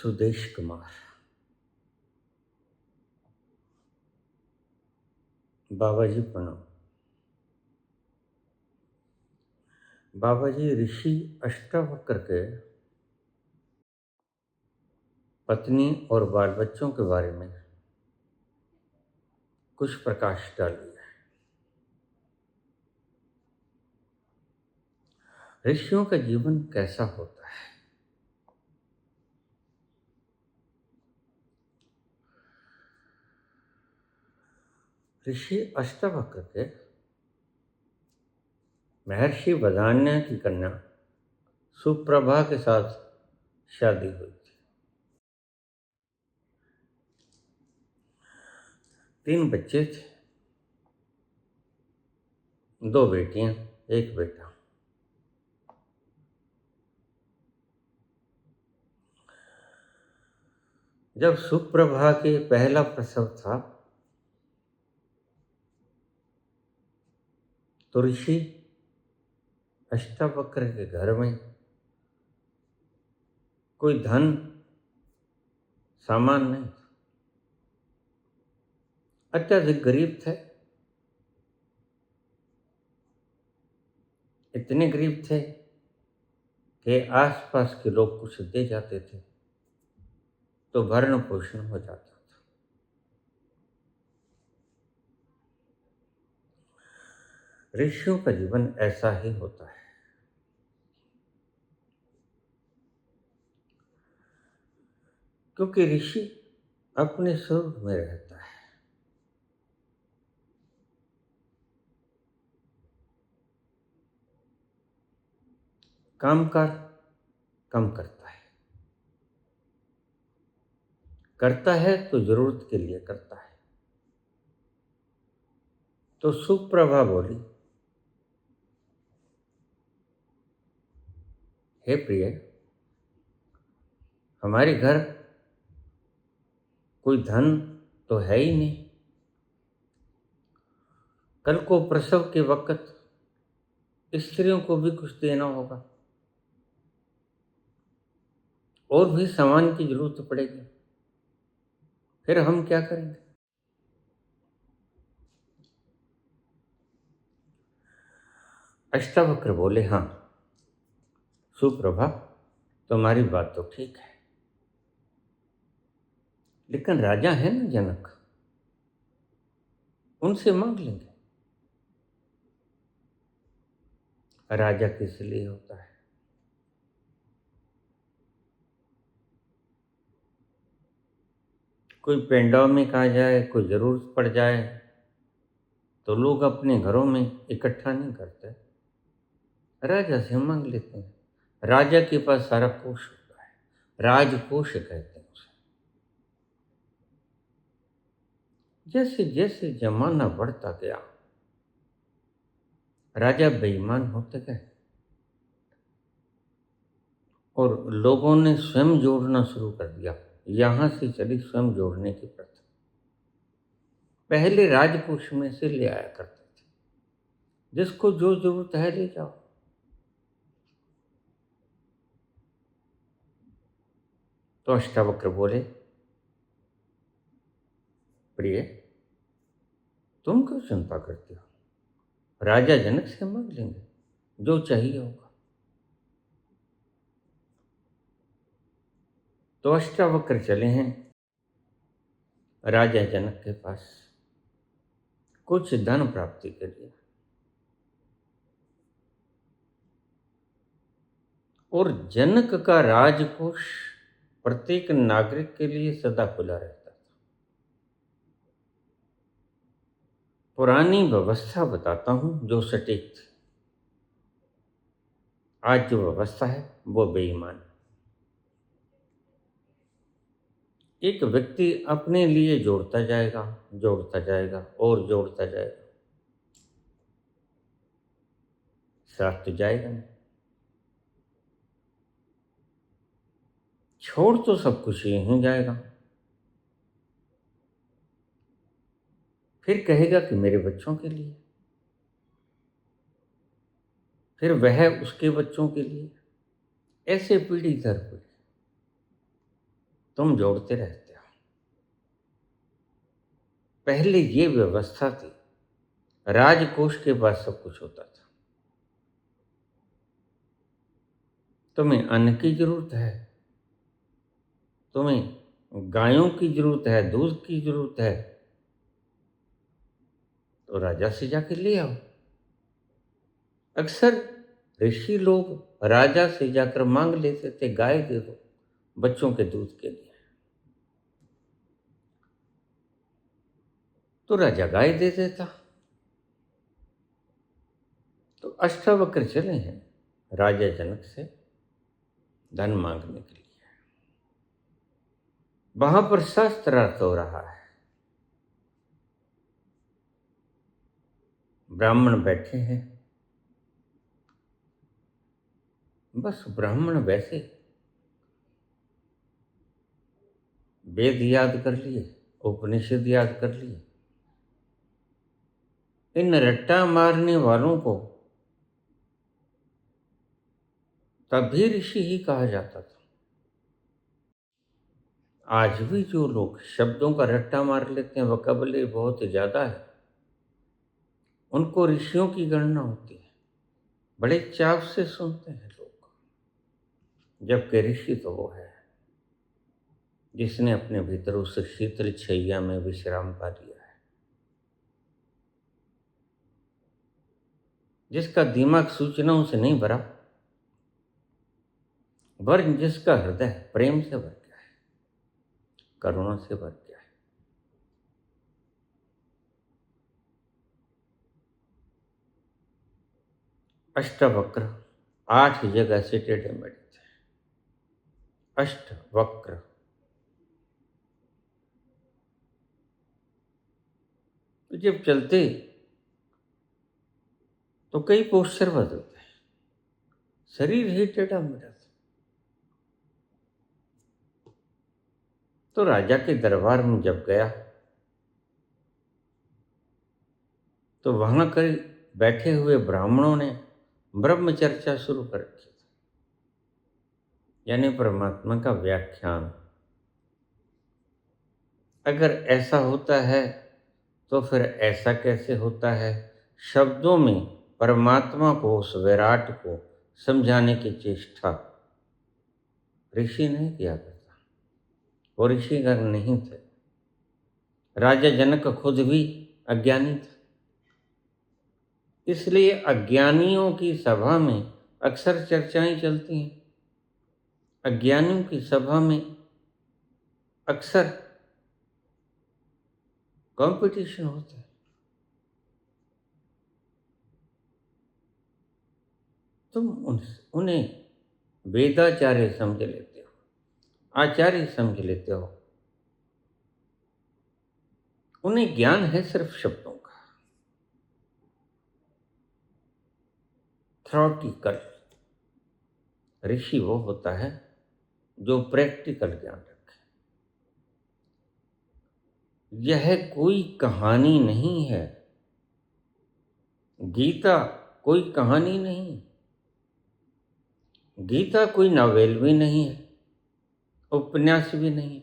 सुदेश कुमार। बाबा जी प्रणाम। बाबा जी ऋषि अष्टावक्र के पत्नी और बाल बच्चों के बारे में कुछ प्रकाश डालिए। ऋषियों का जीवन कैसा होता है? ऋषि अष्टावक्र के महर्षि बदान्य की कन्या सुप्रभा के साथ शादी हुई थी। 3 बच्चे थे, 2 बेटियां, 1 बेटा। जब सुप्रभा के पहला प्रसव था तो ऋषि अष्टावक्र के घर में कोई धन सामान नहीं था, अत्यधिक गरीब थे। इतने गरीब थे कि आसपास के लोग कुछ दे जाते थे तो भरण पोषण हो जाता था। ऋषियों का जीवन ऐसा ही होता है। क्योंकि ऋषि अपने स्वरूप में रहता है। कामकाज कम करता है तो जरूरत के लिए करता है। तो सुप्रभा बोली, हे प्रिय, हमारे घर कोई धन तो है ही नहीं। कल को प्रसव के वक्त स्त्रियों को भी कुछ देना होगा और भी सामान की जरूरत पड़ेगी, फिर हम क्या करेंगे? अष्टावक्र बोले, हाँ सुप्रभा, तुम्हारी बात तो ठीक है, लेकिन राजा है ना जनक, उनसे मांग लेंगे। राजा किस लिए होता है? कोई पेंडेमिक आ जाए, कोई जरूरत पड़ जाए तो लोग अपने घरों में इकट्ठा नहीं करते, राजा से मांग लेते हैं। राजा के पास सारा कोष होता है, राजकोष कहते हैं उसे। जैसे जैसे जमाना बढ़ता गया राजा बेईमान होते गए और लोगों ने स्वयं जोड़ना शुरू कर दिया। यहां से चली स्वयं जोड़ने की प्रथा। पहले राजकोष में से ले आया करते थे, जिसको जो जरूरत है ले जाओ। तो अष्टावक्र बोले, प्रिय, तुम क्यों चिंता करते हो? राजा जनक से मांग लेंगे, जो चाहिए होगा। तो अष्टावक्र चले हैं राजा जनक के पास कुछ धन प्राप्ति के लिए। और जनक का राजकोष प्रत्येक नागरिक के लिए सदा खुला रहता था। पुरानी व्यवस्था बताता हूं जो सटीक थी। आज जो व्यवस्था है वो बेईमान है। एक व्यक्ति अपने लिए जोड़ता जाएगा और जोड़ता जाएगा, साथ तो जाएगा नहीं। छोड़ तो सब कुछ यहीं जाएगा, फिर कहेगा कि मेरे बच्चों के लिए, फिर वह उसके बच्चों के लिए, ऐसे पीढ़ी दर पीढ़ी। तुम जोड़ते रहते हो। पहले ये व्यवस्था थी, राजकोष के पास सब कुछ होता था। तुम्हें अन्न की जरूरत है, तुम्हें गायों की जरूरत है, दूध की जरूरत है, तो राजा से जाके ले आओ। अक्सर ऋषि लोग राजा से जाकर मांग लेते थे, गाय दे दो बच्चों के दूध के लिए। तो राजा गाय दे देता। तो अष्टावक्र चले हैं राजा जनक से धन मांगने के लिए। वहां पर शास्त्रार्थ हो रहा है, ब्राह्मण बैठे हैं। बस ब्राह्मण वैसे वेद याद कर लिए, उपनिषद याद कर लिए। इन रट्टा मारने वालों को तभी ऋषि ही कहा जाता था। आज भी जो लोग शब्दों का रट्टा मार लेते हैं, वोकैबुलरी बहुत ज़्यादा है, उनको ऋषियों की गणना होती है। बड़े चाव से सुनते हैं लोग, जबकि ऋषि तो वो है जिसने अपने भीतर उस शीतल छैया में विश्राम पा लिया है, जिसका दिमाग सूचनाओं से नहीं भरा, वरन जिसका हृदय प्रेम से भर गया है, करुणा से भर गया है। अष्टवक्र 8 जगह से टेढ़े मेढ़े थे। अष्टवक्र तो जब चलते तो कई पोस्चर बदलते हैं, शरीर ही टेढ़ा मेढ़ा था। तो राजा के दरबार में जब गया तो वहां कर बैठे हुए ब्राह्मणों ने ब्रह्म चर्चा शुरू कर रखी थी, यानी परमात्मा का व्याख्यान। अगर ऐसा होता है तो फिर ऐसा कैसे होता है, शब्दों में परमात्मा को, उस विराट को समझाने की चेष्टा ऋषि नहीं किया करता। वो ऋषिगण नहीं थे। राजा जनक खुद भी अज्ञानी था, इसलिए अज्ञानियों की सभा में अक्सर चर्चाएं चलती हैं। अज्ञानियों की सभा में अक्सर कंपटीशन होता है। तुम उन्हें वेदाचार्य समझ लेते हो, आचार्य समझ लेते हो, उन्हें ज्ञान है सिर्फ शब्दों का, थ्योरेटिकल। ऋषि वो होता है जो प्रैक्टिकल ज्ञान रखे। यह कोई कहानी नहीं है, गीता कोई कहानी नहीं, गीता कोई नॉवेल भी नहीं है, उपन्यास भी नहीं।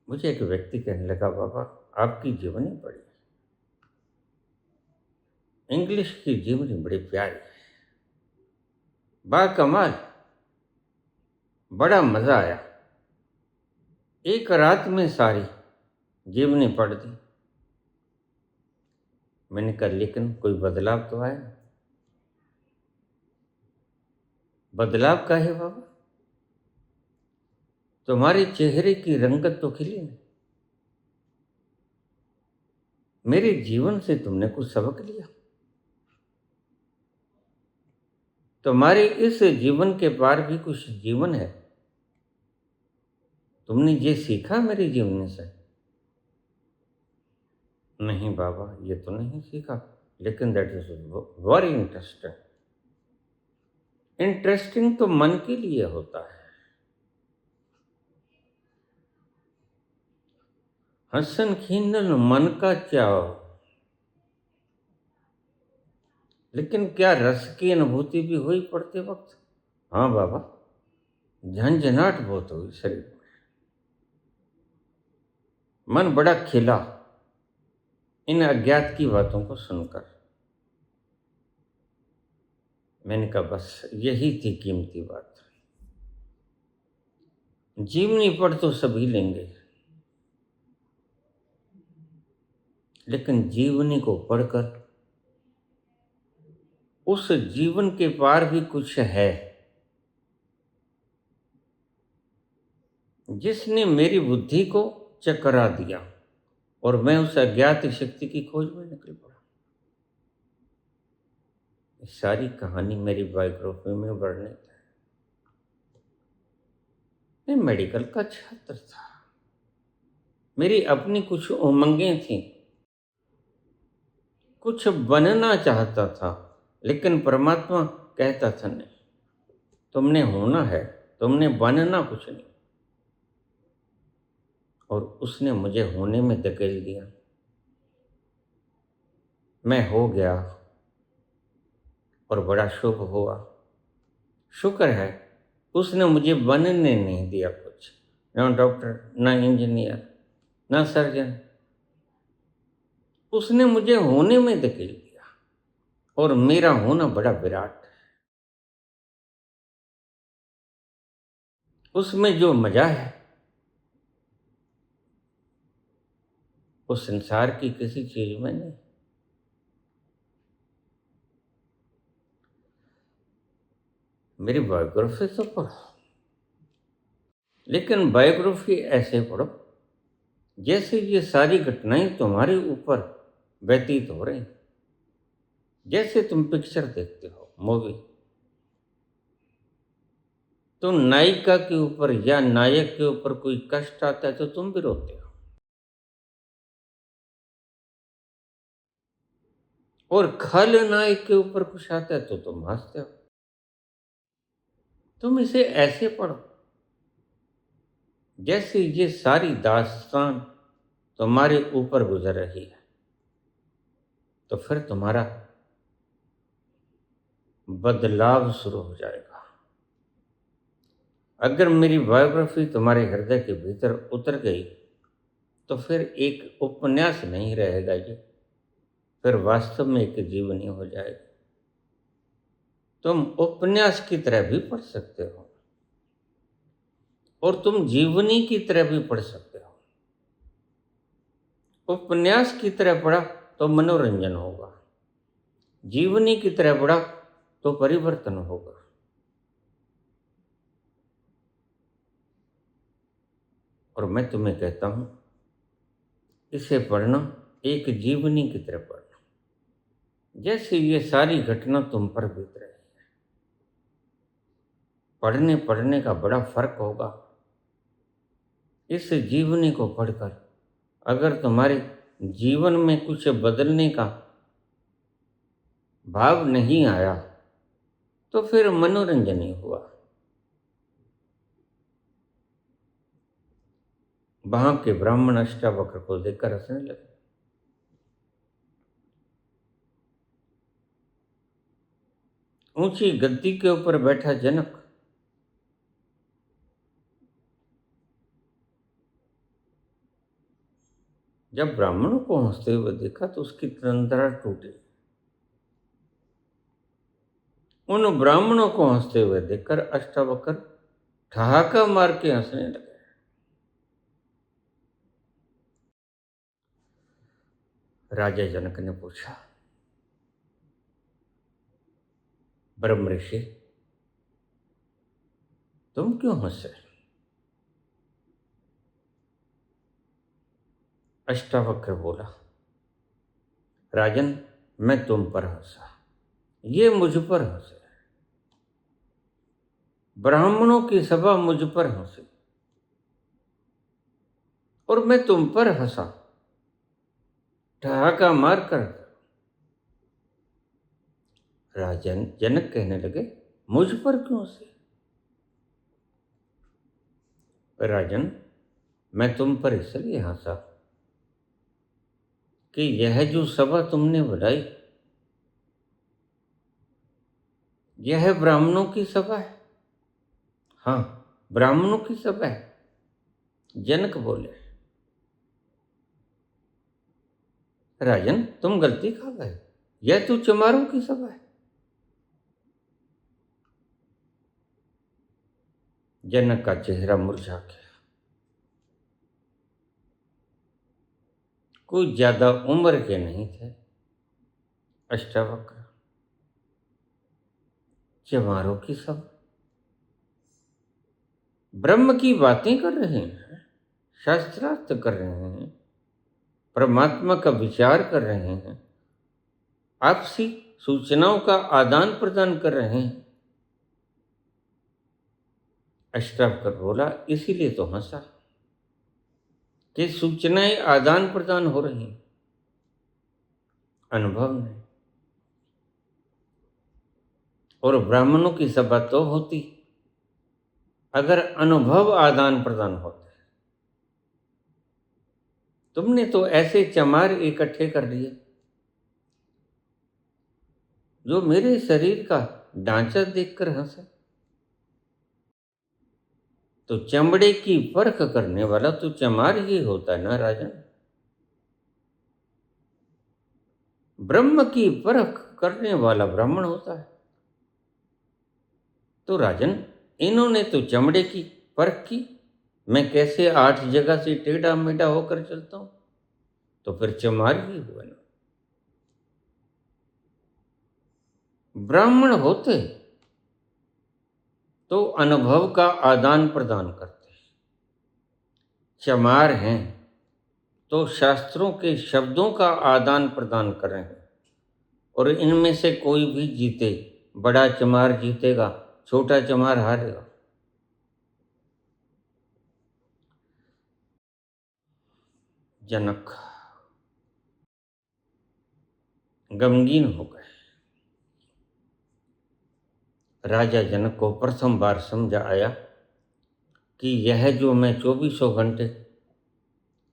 मुझे एक व्यक्ति कहने लगा, बाबा आपकी जीवनी पढ़ी, इंग्लिश की जीवनी बड़ी प्यारी है, बाकमाल, बड़ा मजा आया, एक रात में सारी जीवनी पढ़ दी। मैंने कहा लेकिन कोई बदलाव तो आया ना। बदलाव का है बाबा, तुम्हारे चेहरे की रंगत तो खिली नहीं, मेरे जीवन से तुमने कुछ सबक लिया, तुम्हारे इस जीवन के पार भी कुछ जीवन है, तुमने ये सीखा मेरे जीवन से? नहीं बाबा ये तो नहीं सीखा, लेकिन that is very interesting. Interesting तो मन के लिए होता है। हसन खींडन मन का चाव, लेकिन क्या रस की अनुभूति भी हुई पढ़ते वक्त? हाँ बाबा, झंझनाहट बहुत हुई शरीर में। मन बड़ा खिला इन अज्ञात की बातों को सुनकर। मैंने कहा बस यही थी कीमती बात। जीवनी पढ़ तो सभी लेंगे, लेकिन जीवनी को पढ़कर उस जीवन के पार भी कुछ है, जिसने मेरी बुद्धि को चकरा दिया और मैं उस अज्ञात शक्ति की खोज में निकल पड़ा। सारी कहानी मेरी बायोग्राफी में वर्णित है। मैं मेडिकल का छात्र था, मेरी अपनी कुछ उमंगें थीं, कुछ बनना चाहता था, लेकिन परमात्मा कहता था नहीं, तुमने होना है, तुमने बनना कुछ नहीं। और उसने मुझे होने में धकेल दिया। मैं हो गया और बड़ा शुभ हुआ। शुक्र है उसने मुझे बनने नहीं दिया कुछ, ना डॉक्टर, ना इंजीनियर, ना सर्जन। उसने मुझे होने में धकेल दिया और मेरा होना बड़ा विराट है। उसमें जो मजा है वो संसार की किसी चीज में नहीं। मेरी बायोग्राफी तो पढ़ो, लेकिन बायोग्राफी ऐसे पढ़ो जैसे ये सारी घटनाएं तुम्हारे ऊपर व्यतीत हो रही, जैसे तुम पिक्चर देखते हो, मूवी। तो नायिका के ऊपर या नायक के ऊपर कोई कष्ट आता है तो तुम भी रोते हो, और खलनायक के ऊपर कुछ आता है तो तुम हंसते हो। तुम इसे ऐसे पढ़ो जैसे ये सारी दास्तान तुम्हारे ऊपर गुजर रही है, तो फिर तुम्हारा बदलाव शुरू हो जाएगा। अगर मेरी बायोग्राफी तुम्हारे हृदय के भीतर उतर गई तो फिर एक उपन्यास नहीं रहेगा ये, फिर वास्तव में एक जीवनी हो जाएगी। तुम उपन्यास की तरह भी पढ़ सकते हो और तुम जीवनी की तरह भी पढ़ सकते हो। उपन्यास की तरह पढ़ा तो मनोरंजन होगा, जीवनी की तरह पढ़ा तो परिवर्तन होगा। और मैं तुम्हें कहता हूं, इसे पढ़ना एक जीवनी की तरह पढ़ना, जैसे ये सारी घटना तुम पर बीत रही है। पढ़ने पढ़ने का बड़ा फर्क होगा। इस जीवनी को पढ़कर अगर तुम्हारे जीवन में कुछ बदलने का भाव नहीं आया तो फिर मनोरंजन ही हुआ। वहां के ब्राह्मण अष्टावक्र को देखकर हंसने लगे। ऊंची गद्दी के ऊपर बैठा जनक जब ब्राह्मणों को हंसते हुए देखा तो उसकी तंद्रा टूटी। उन ब्राह्मणों को हंसते हुए देखकर अष्टावक्र ठहाका मार के हंसने लगे। राजा जनक ने पूछा, ब्रह्म ऋषि तुम क्यों हंसे? अष्टावक्र बोला, राजन मैं तुम पर हंसा, ये मुझ पर हंसे। ब्राह्मणों की सभा मुझ पर हंसी और मैं तुम पर हंसा। ठहाका मारकर राजन जनक कहने लगे, मुझ पर क्यों हंसे? राजन मैं तुम पर इसलिए हंसा कि यह जो सभा तुमने बुलाई यह ब्राह्मणों की सभा है। हाँ, ब्राह्मणों की सभा है। जनक बोले, राजन तुम गलती खा गए, यह तो चमारों की सभा है। जनक का चेहरा मुरझा गया। कोई ज्यादा उम्र के नहीं थे। अष्टावक्र, चमारों की सभा, ब्रह्म की बातें कर रहे हैं, शास्त्रार्थ कर रहे हैं, परमात्मा का विचार कर रहे हैं, आपसी सूचनाओं का आदान प्रदान कर रहे हैं। अष्टावक्र बोला, इसीलिए तो हंसा कि सूचनाएं आदान प्रदान हो रही, अनुभव नहीं। और ब्राह्मणों की सभा तो होती अगर अनुभव आदान प्रदान होते। तुमने तो ऐसे चमार इकट्ठे कर लिए जो मेरे शरीर का ढांचा देखकर हंसे। तो चमड़े की परख करने वाला तो चमार ही होता है ना राजन। ब्रह्म की परख करने वाला ब्राह्मण होता है। तो राजन, इन्होंने तो चमड़े की परख की, मैं कैसे 8 जगह से टेढ़ा मेढ़ा होकर चलता हूं, तो फिर चमार ही हुआ ना। ब्राह्मण होते तो अनुभव का आदान प्रदान करते, चमार हैं तो शास्त्रों के शब्दों का आदान प्रदान कर रहे हैं। और इनमें से कोई भी जीते, बड़ा चमार जीतेगा, छोटा चमार हारेगा। जनक गमगीन हो गए। राजा जनक को प्रथम बार समझ आया कि यह जो मैं 2400 घंटे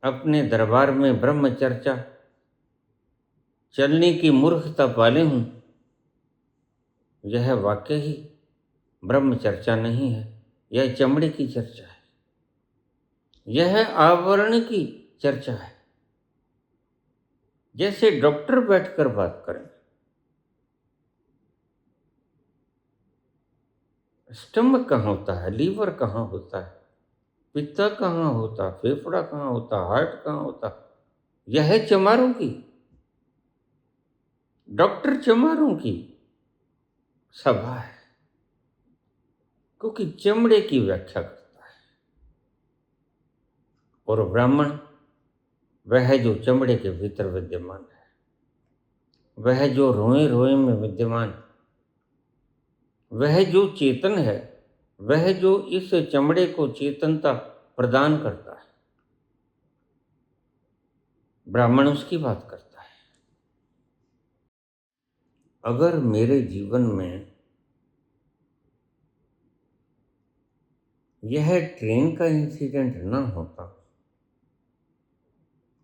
अपने दरबार में ब्रह्म चर्चा चलने की मूर्खता पाले हूं, यह वाकई ही ब्रह्म चर्चा नहीं है, यह चमड़े की चर्चा है, यह आवरण की चर्चा है। जैसे डॉक्टर बैठकर बात करें, स्टमक कहाँ होता है, लीवर कहाँ होता है, पित्ता कहाँ होता, फेफड़ा कहाँ होता, हार्ट कहाँ होता, यह है चमारों की, डॉक्टर चमारों की सभा है। क्योंकि चमड़े की व्याख्या करता है और ब्राह्मण वह है जो चमड़े के भीतर विद्यमान है, वह जो रोए रोए में विद्यमान, वह जो चेतन है, वह जो इस चमड़े को चेतनता प्रदान करता है। ब्राह्मण उसकी बात करता है। अगर मेरे जीवन में यह ट्रेन का इंसिडेंट ना होता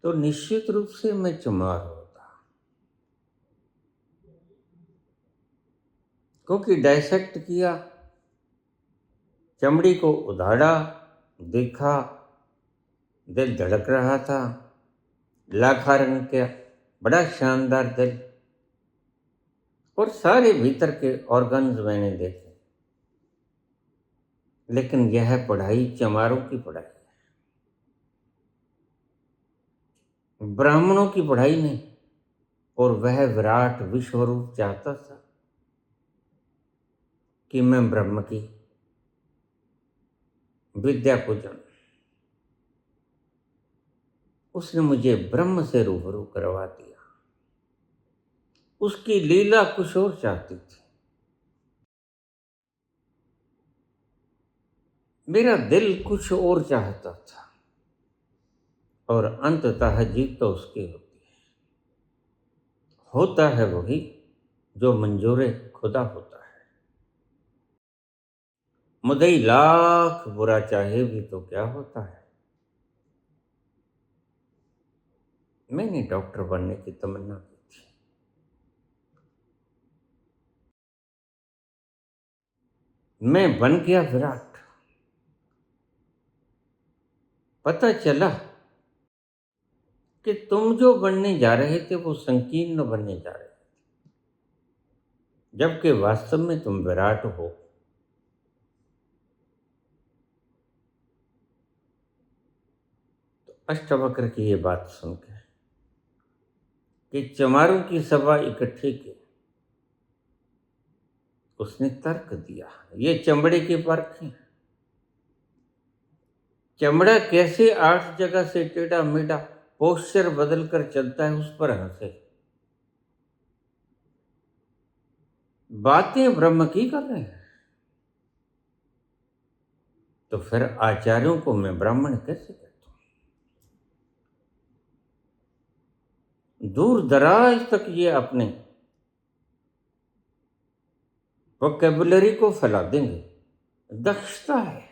तो निश्चित रूप से मैं चमार होता। क्योंकि डायसेक्ट किया, चमड़ी को उधाड़ा, देखा, दिल धड़क रहा था, लाखारंग किया, बड़ा शानदार दिल, और सारे भीतर के ऑर्गन्स मैंने देखे। लेकिन यह पढ़ाई चमारों की पढ़ाई है, ब्राह्मणों की पढ़ाई नहीं। और वह विराट विश्वरूप चाहता था कि मैं ब्रह्म की विद्या को जानूं। उसने मुझे ब्रह्म से रूबरू करवा दिया। उसकी लीला कुछ और चाहती थी, मेरा दिल कुछ और चाहता था, और अंततः जीत तो उसकी होती है। होता है वही जो मंजूर खुदा होता है। मुदई लाख बुरा चाहे भी तो क्या होता है। मैंने डॉक्टर बनने की तमन्ना की थी, मैं बन गया विराट। पता चला कि तुम जो बनने जा रहे थे वो संकीर्ण बनने जा रहे थे, जबकि वास्तव में तुम विराट हो। तो अष्टवक्र की ये बात सुन के कि चमारों की सभा इकट्ठी की, उसने तर्क दिया, ये चमड़े के परख हैं। चमड़ा कैसे 8 जगह से टेढ़ा मेढ़ा पोस्चर बदल कर चलता है, उस पर हंसे। बातें ब्रह्म की कर रहे हैं, तो फिर आचार्यों को मैं ब्राह्मण कैसे कहता हूं? दूर दराज तक ये अपने वोकेबुलरी को फैला देंगे। दक्षता है।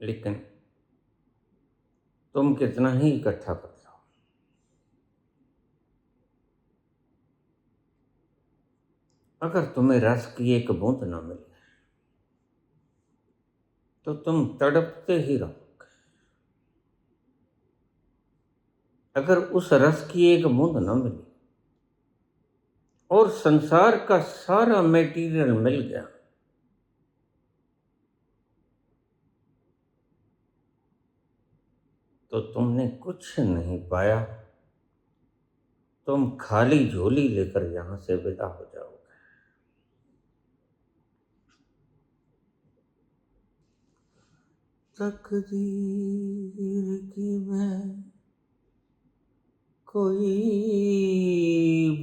लेकिन तुम कितना ही इकट्ठा कर लो, अगर तुम्हें रस की एक बूंद न मिले तो तुम तड़पते ही रहोगे। अगर उस रस की एक बूंद न मिली और संसार का सारा मेटीरियल मिल गया, तो तुमने कुछ नहीं पाया। तुम खाली झोली लेकर यहां से विदा हो जाओगे। तकदीर की मैं कोई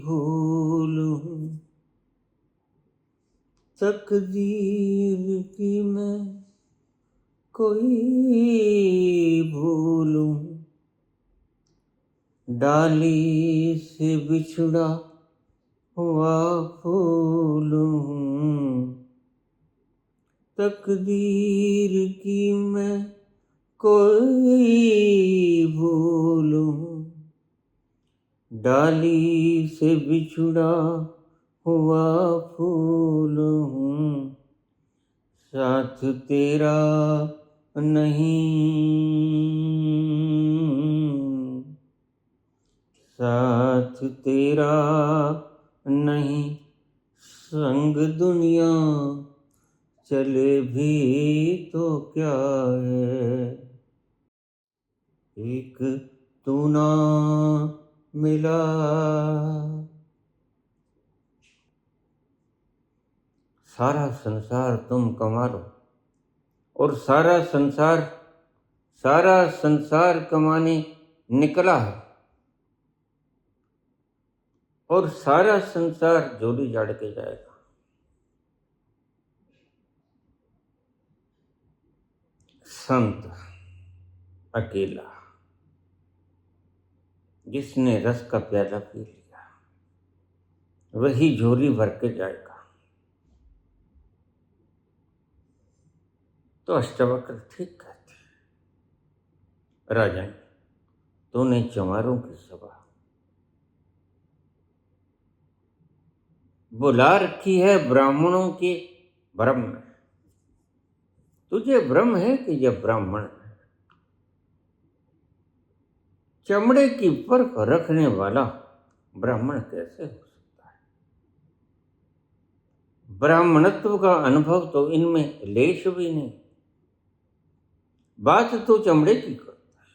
भूल हूं, तकदीर की मैं कोई भूल हूं, डाली से बिछड़ा हुआ फूल हूं, तकदीर की मैं कोई भूल हूं, डाली से बिछड़ा हुआ फूल हूं, साथ तेरा नहीं, साथ तेरा नहीं, संग दुनिया चले भी तो क्या है, एक तू ना मिला। सारा संसार तुम कमा लो, और सारा संसार कमाने निकला है, और सारा संसार झोली झाड़ के जाएगा। संत अकेला, जिसने रस का प्याला पी लिया, वही झोली भर के जाएगा। तो अष्टवक्र ठीक कहते, राजन तूने चमारों की सभा बुला रखी है ब्राह्मणों के भ्रम में। तुझे भ्रम है कि यह ब्राह्मण है। चमड़े की परख रखने वाला ब्राह्मण कैसे हो सकता है? ब्राह्मणत्व का अनुभव तो इनमें लेश भी नहीं। बात तो चमड़े की करता है,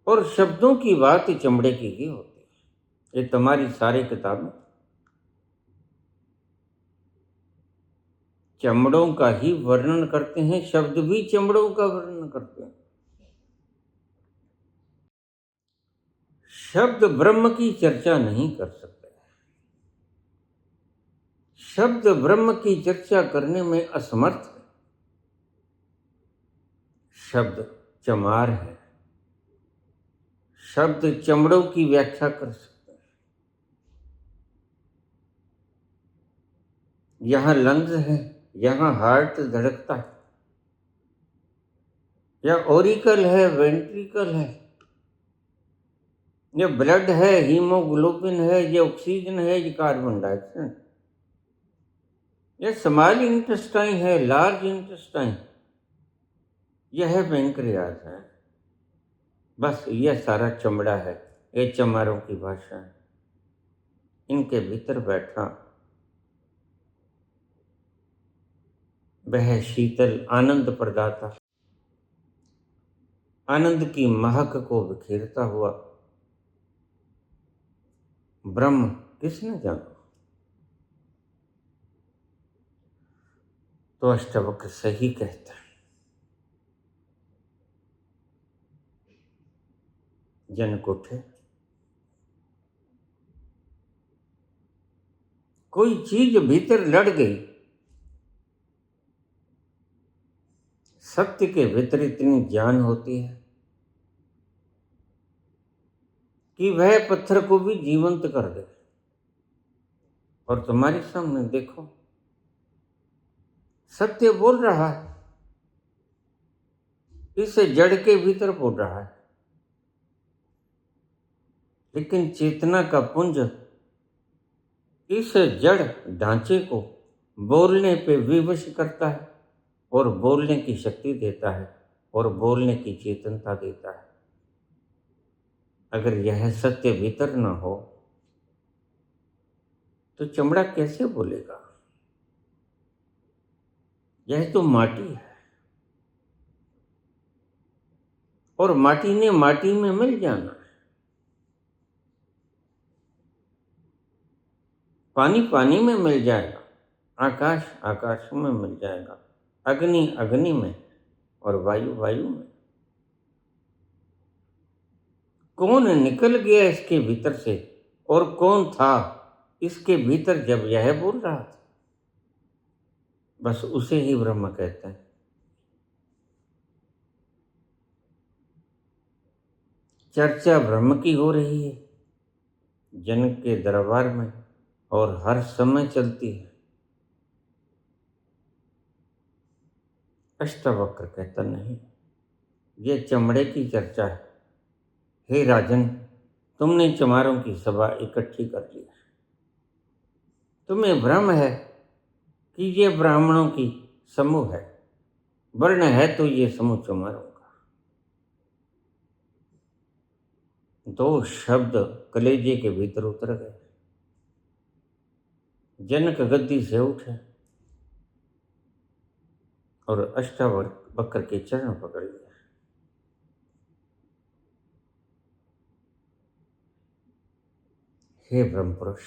और शब्दों की बात चमड़े की ही होती है। ये तुम्हारी सारी किताबें चमड़ों का ही वर्णन करते हैं, शब्द भी चमड़ों का वर्णन करते हैं। शब्द ब्रह्म की चर्चा नहीं कर सकते। शब्द ब्रह्म की चर्चा करने में असमर्थ है। शब्द चमार है, शब्द चमड़ों की व्याख्या कर सकते हैं। यहां लंग्स है, यहां हार्ट धड़कता है, या ओरिकल है, वेंट्रिकल है, ये ब्लड है, हीमोग्लोबिन है, ये ऑक्सीजन है, ये कार्बन डाइऑक्साइड। यह स्मॉल इंटेस्टाइन है, लार्ज इंटेस्टाइन, यह है पेंक्रियाज है। बस यह सारा चमड़ा है, ये चमारों की भाषा है। इनके भीतर बैठा वह शीतल आनंद प्रदाता, आनंद की महक को बिखेरता हुआ ब्रह्म किसने जाना? तो अष्टावक्र सही कहता है। जनक उठे, कोई चीज भीतर लड़ गई। सत्य के भीतर इतनी जान होती है कि वह पत्थर को भी जीवंत कर दे। और तुम्हारे सामने देखो, सत्य बोल रहा है, इस जड़ के भीतर बोल रहा है, लेकिन चेतना का पुंज इस जड़ ढांचे को बोलने पे विवश करता है और बोलने की शक्ति देता है और बोलने की चेतनता देता है। अगर यह सत्य भीतर न हो तो चमड़ा कैसे बोलेगा? यह तो माटी है और माटी ने माटी में मिल जाना है। पानी पानी में मिल जाएगा, आकाश आकाश में मिल जाएगा, अग्नि अग्नि में और वायु वायु में। कौन निकल गया इसके भीतर से और कौन था इसके भीतर जब यह बोल रहा था? बस उसे ही ब्रह्म कहते हैं। चर्चा ब्रह्म की हो रही है जनक के दरबार में और हर समय चलती है। अष्टावक्र कहता नहीं, ये चमड़े की चर्चा है। हे राजन, तुमने चमारों की सभा इकट्ठी कर ली है। तुम्हें भ्रम है कि ये ब्राह्मणों की समूह है, वर्ण है तो ये समूह चमारों का। दो शब्द कलेजे के भीतर उतर गए। जनक गद्दी से उठे और अष्टावक्र के चरण पकड़ लिया। हे ब्रह्म पुरुष,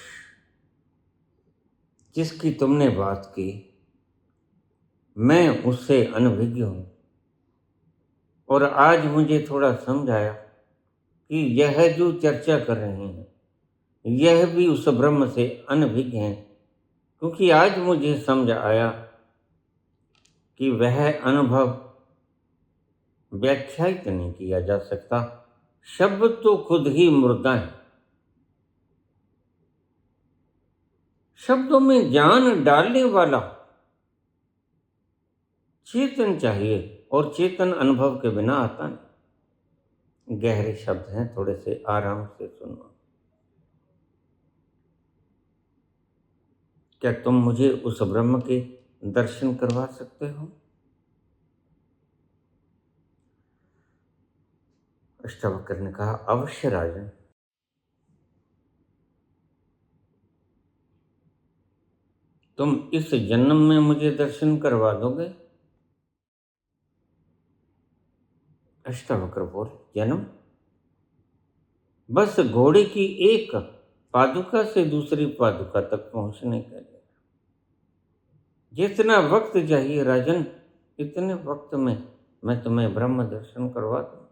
जिसकी तुमने बात की मैं उससे अनभिज्ञ हूं और आज मुझे थोड़ा समझ आया कि यह जो चर्चा कर रहे हैं यह भी उस ब्रह्म से अनभिज्ञ हैं, क्योंकि आज मुझे समझ आया कि वह अनुभव व्याख्यायित नहीं किया जा सकता। शब्द तो खुद ही मुर्दा है। शब्दों में जान डालने वाला चेतन चाहिए और चेतन अनुभव के बिना आता नहीं। गहरे शब्द हैं, थोड़े से आराम से सुनो। क्या तुम मुझे उस ब्रह्म के दर्शन करवा सकते हो? अष्टावक्र ने कहा, अवश्य राजन। तुम इस जन्म में मुझे दर्शन करवा दोगे? अष्टावक्र बोले, जन्म? बस घोड़े की एक पादुका से दूसरी पादुका तक पहुंचने के लिए जितना वक्त चाहिए राजन, इतने वक्त में मैं तुम्हें ब्रह्म दर्शन करवा दूं।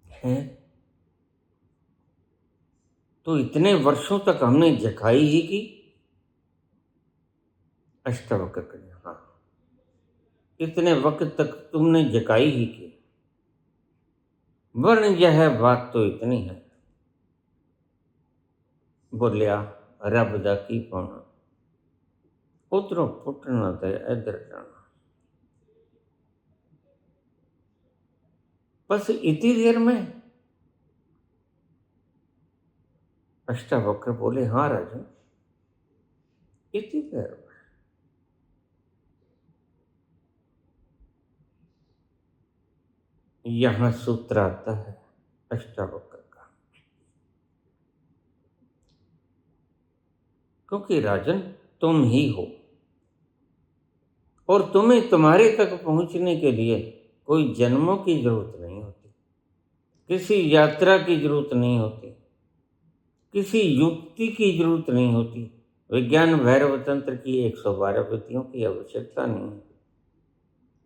है तो इतने वर्षों तक हमने जखाई ही की। अष्टावक्र कहे, हाँ, इतने वक्त तक तुमने जकाई ही की, वर्ण यह बात तो इतनी है। बोलिया, रब दा की पाना, उधरों पुटना ते इधर जाना। बस इतनी देर में अष्टावक्र बोले, हाँ राजन, इति गर्व। यहां सूत्र आता है अष्टावक्र का, क्योंकि राजन तुम ही हो और तुम्हें तुम्हारे तक पहुंचने के लिए कोई जन्मों की जरूरत नहीं होती, किसी यात्रा की जरूरत नहीं होती, किसी युक्ति की जरूरत नहीं होती, विज्ञान भैरव तंत्र की 112 विधियों की आवश्यकता नहीं है,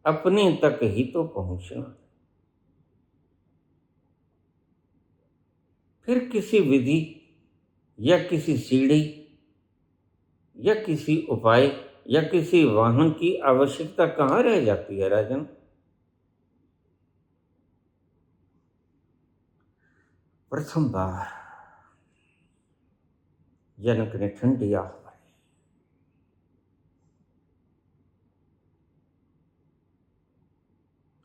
अपने तक ही तो पहुंचना। फिर किसी विधि या किसी सीढ़ी या किसी उपाय या किसी वाहन की आवश्यकता कहाँ रह जाती है राजन। प्रथम बार जनक ने ठंडी आह भरी,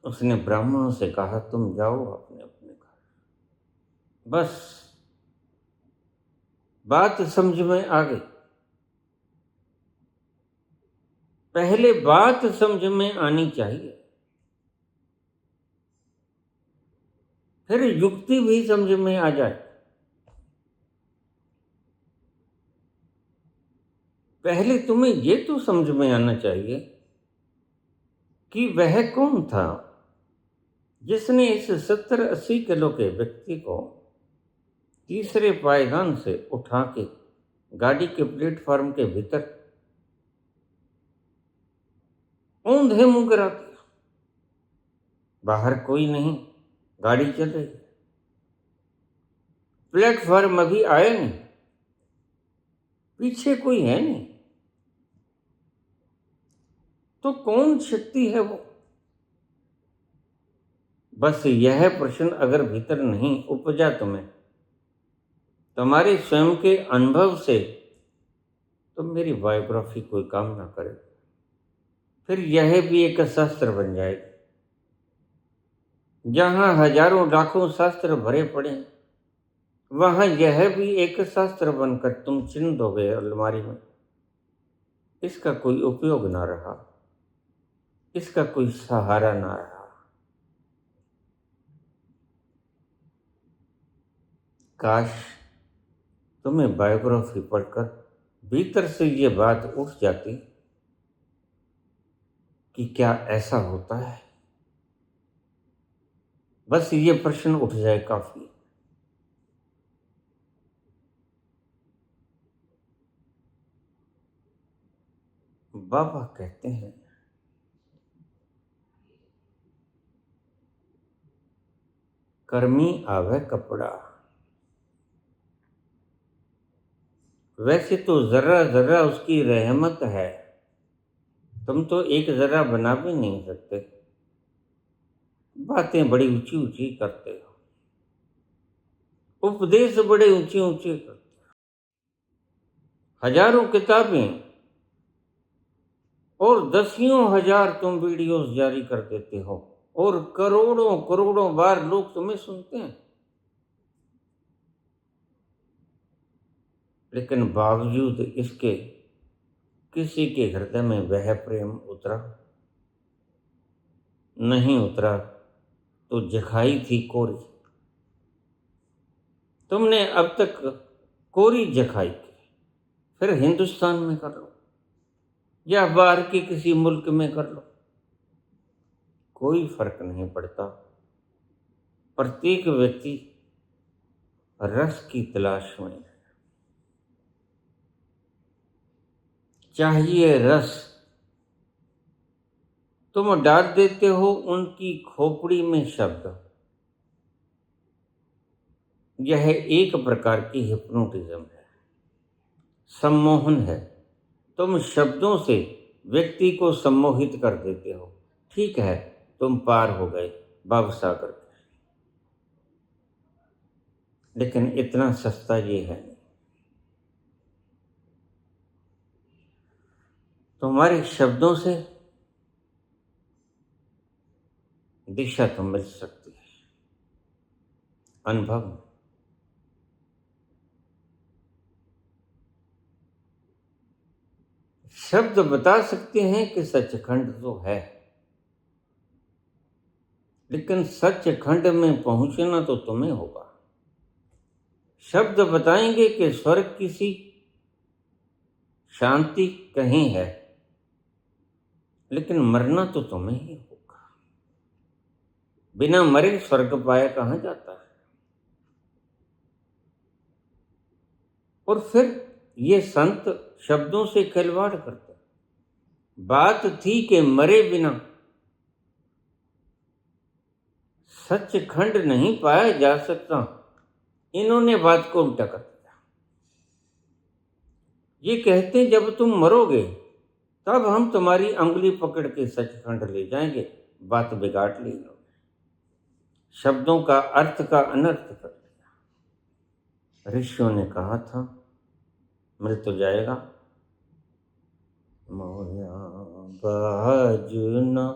उसने ब्राह्मणों से कहा, तुम जाओ अपने अपने घर। बस बात समझ में आ गई। पहले बात समझ में आनी चाहिए, फिर युक्ति भी समझ में आ जाए। पहले तुम्हें ये तो समझ में आना चाहिए कि वह कौन था जिसने इस 70-80 किलो के व्यक्ति को तीसरे पायदान से उठा के गाड़ी के प्लेटफॉर्म के भीतर औंधे मुंह गिरा दिया। बाहर कोई नहीं, गाड़ी चल रही है, प्लेटफॉर्म अभी आया नहीं, पीछे कोई है नहीं, तो कौन शक्ति है वो। बस यह प्रश्न अगर भीतर नहीं उपजा तुम्हें तुम्हारे स्वयं के अनुभव से, तो मेरी बायोग्राफी कोई काम ना करे, फिर यह भी एक शास्त्र बन जाएगी। जहां हजारों लाखों शास्त्र भरे पड़े, वहां यह भी एक शास्त्र बनकर तुम चिन्ह दोगे अलमारी में। इसका कोई उपयोग ना रहा, इसका कोई सहारा ना रहा। काश तुम्हें बायोग्राफी पढ़कर भीतर से ये बात उठ जाती कि क्या ऐसा होता है। बस ये प्रश्न उठ जाए काफी। बाबा कहते हैं, कर्मी आवे कपड़ा। वैसे तो जर्रा जर्रा उसकी रहमत है, तुम तो एक जर्रा बना भी नहीं सकते, बातें बड़ी ऊंची ऊंची करते हो, उपदेश बड़े ऊंचे ऊंचे करते हो, हजारों किताबें और दसियों हजार तुम वीडियोस जारी कर देते हो और करोड़ों करोड़ों बार लोग तुम्हें सुनते हैं, लेकिन बावजूद इसके किसी के हृदय में वह प्रेम उतरा नहीं। उतरा तो जखाई थी कोरी। तुमने अब तक कोरी जखाई की, फिर हिंदुस्तान में कर लो या बाहर के किसी मुल्क में कर लो, कोई फर्क नहीं पड़ता। प्रत्येक व्यक्ति रस की तलाश में है। चाहिए रस, तुम डाल देते हो उनकी खोपड़ी में शब्द। यह एक प्रकार की हिप्नोटिज्म है, सम्मोहन है। तुम शब्दों से व्यक्ति को सम्मोहित कर देते हो। ठीक है, तुम पार हो गए भवसागर के, लेकिन इतना सस्ता ये है नहीं। तुम्हारे शब्दों से दिशा तो मिल सकती है, अनुभव शब्द बता सकते हैं कि सचखंड तो है, लेकिन सचखंड में पहुंचना तो तुम्हें होगा। शब्द बताएंगे कि स्वर्ग किसी शांति कहीं है, लेकिन मरना तो तुम्हें ही होगा। बिना मरे स्वर्ग पाया कहाँ जाता है। और फिर ये संत शब्दों से खिलवाड़ करते। बात थी कि मरे बिना सचखंड नहीं पाया जा सकता, इन्होंने बात को उल्टा कर दिया। ये कहते जब तुम मरोगे तब हम तुम्हारी अंगुली पकड़ के सचखंड ले जाएंगे। बात बिगाड़ ली इन्होंने, शब्दों का अर्थ का अनर्थ कर दिया। ऋषियों ने कहा था मिल तो जाएगा, मोया बाजना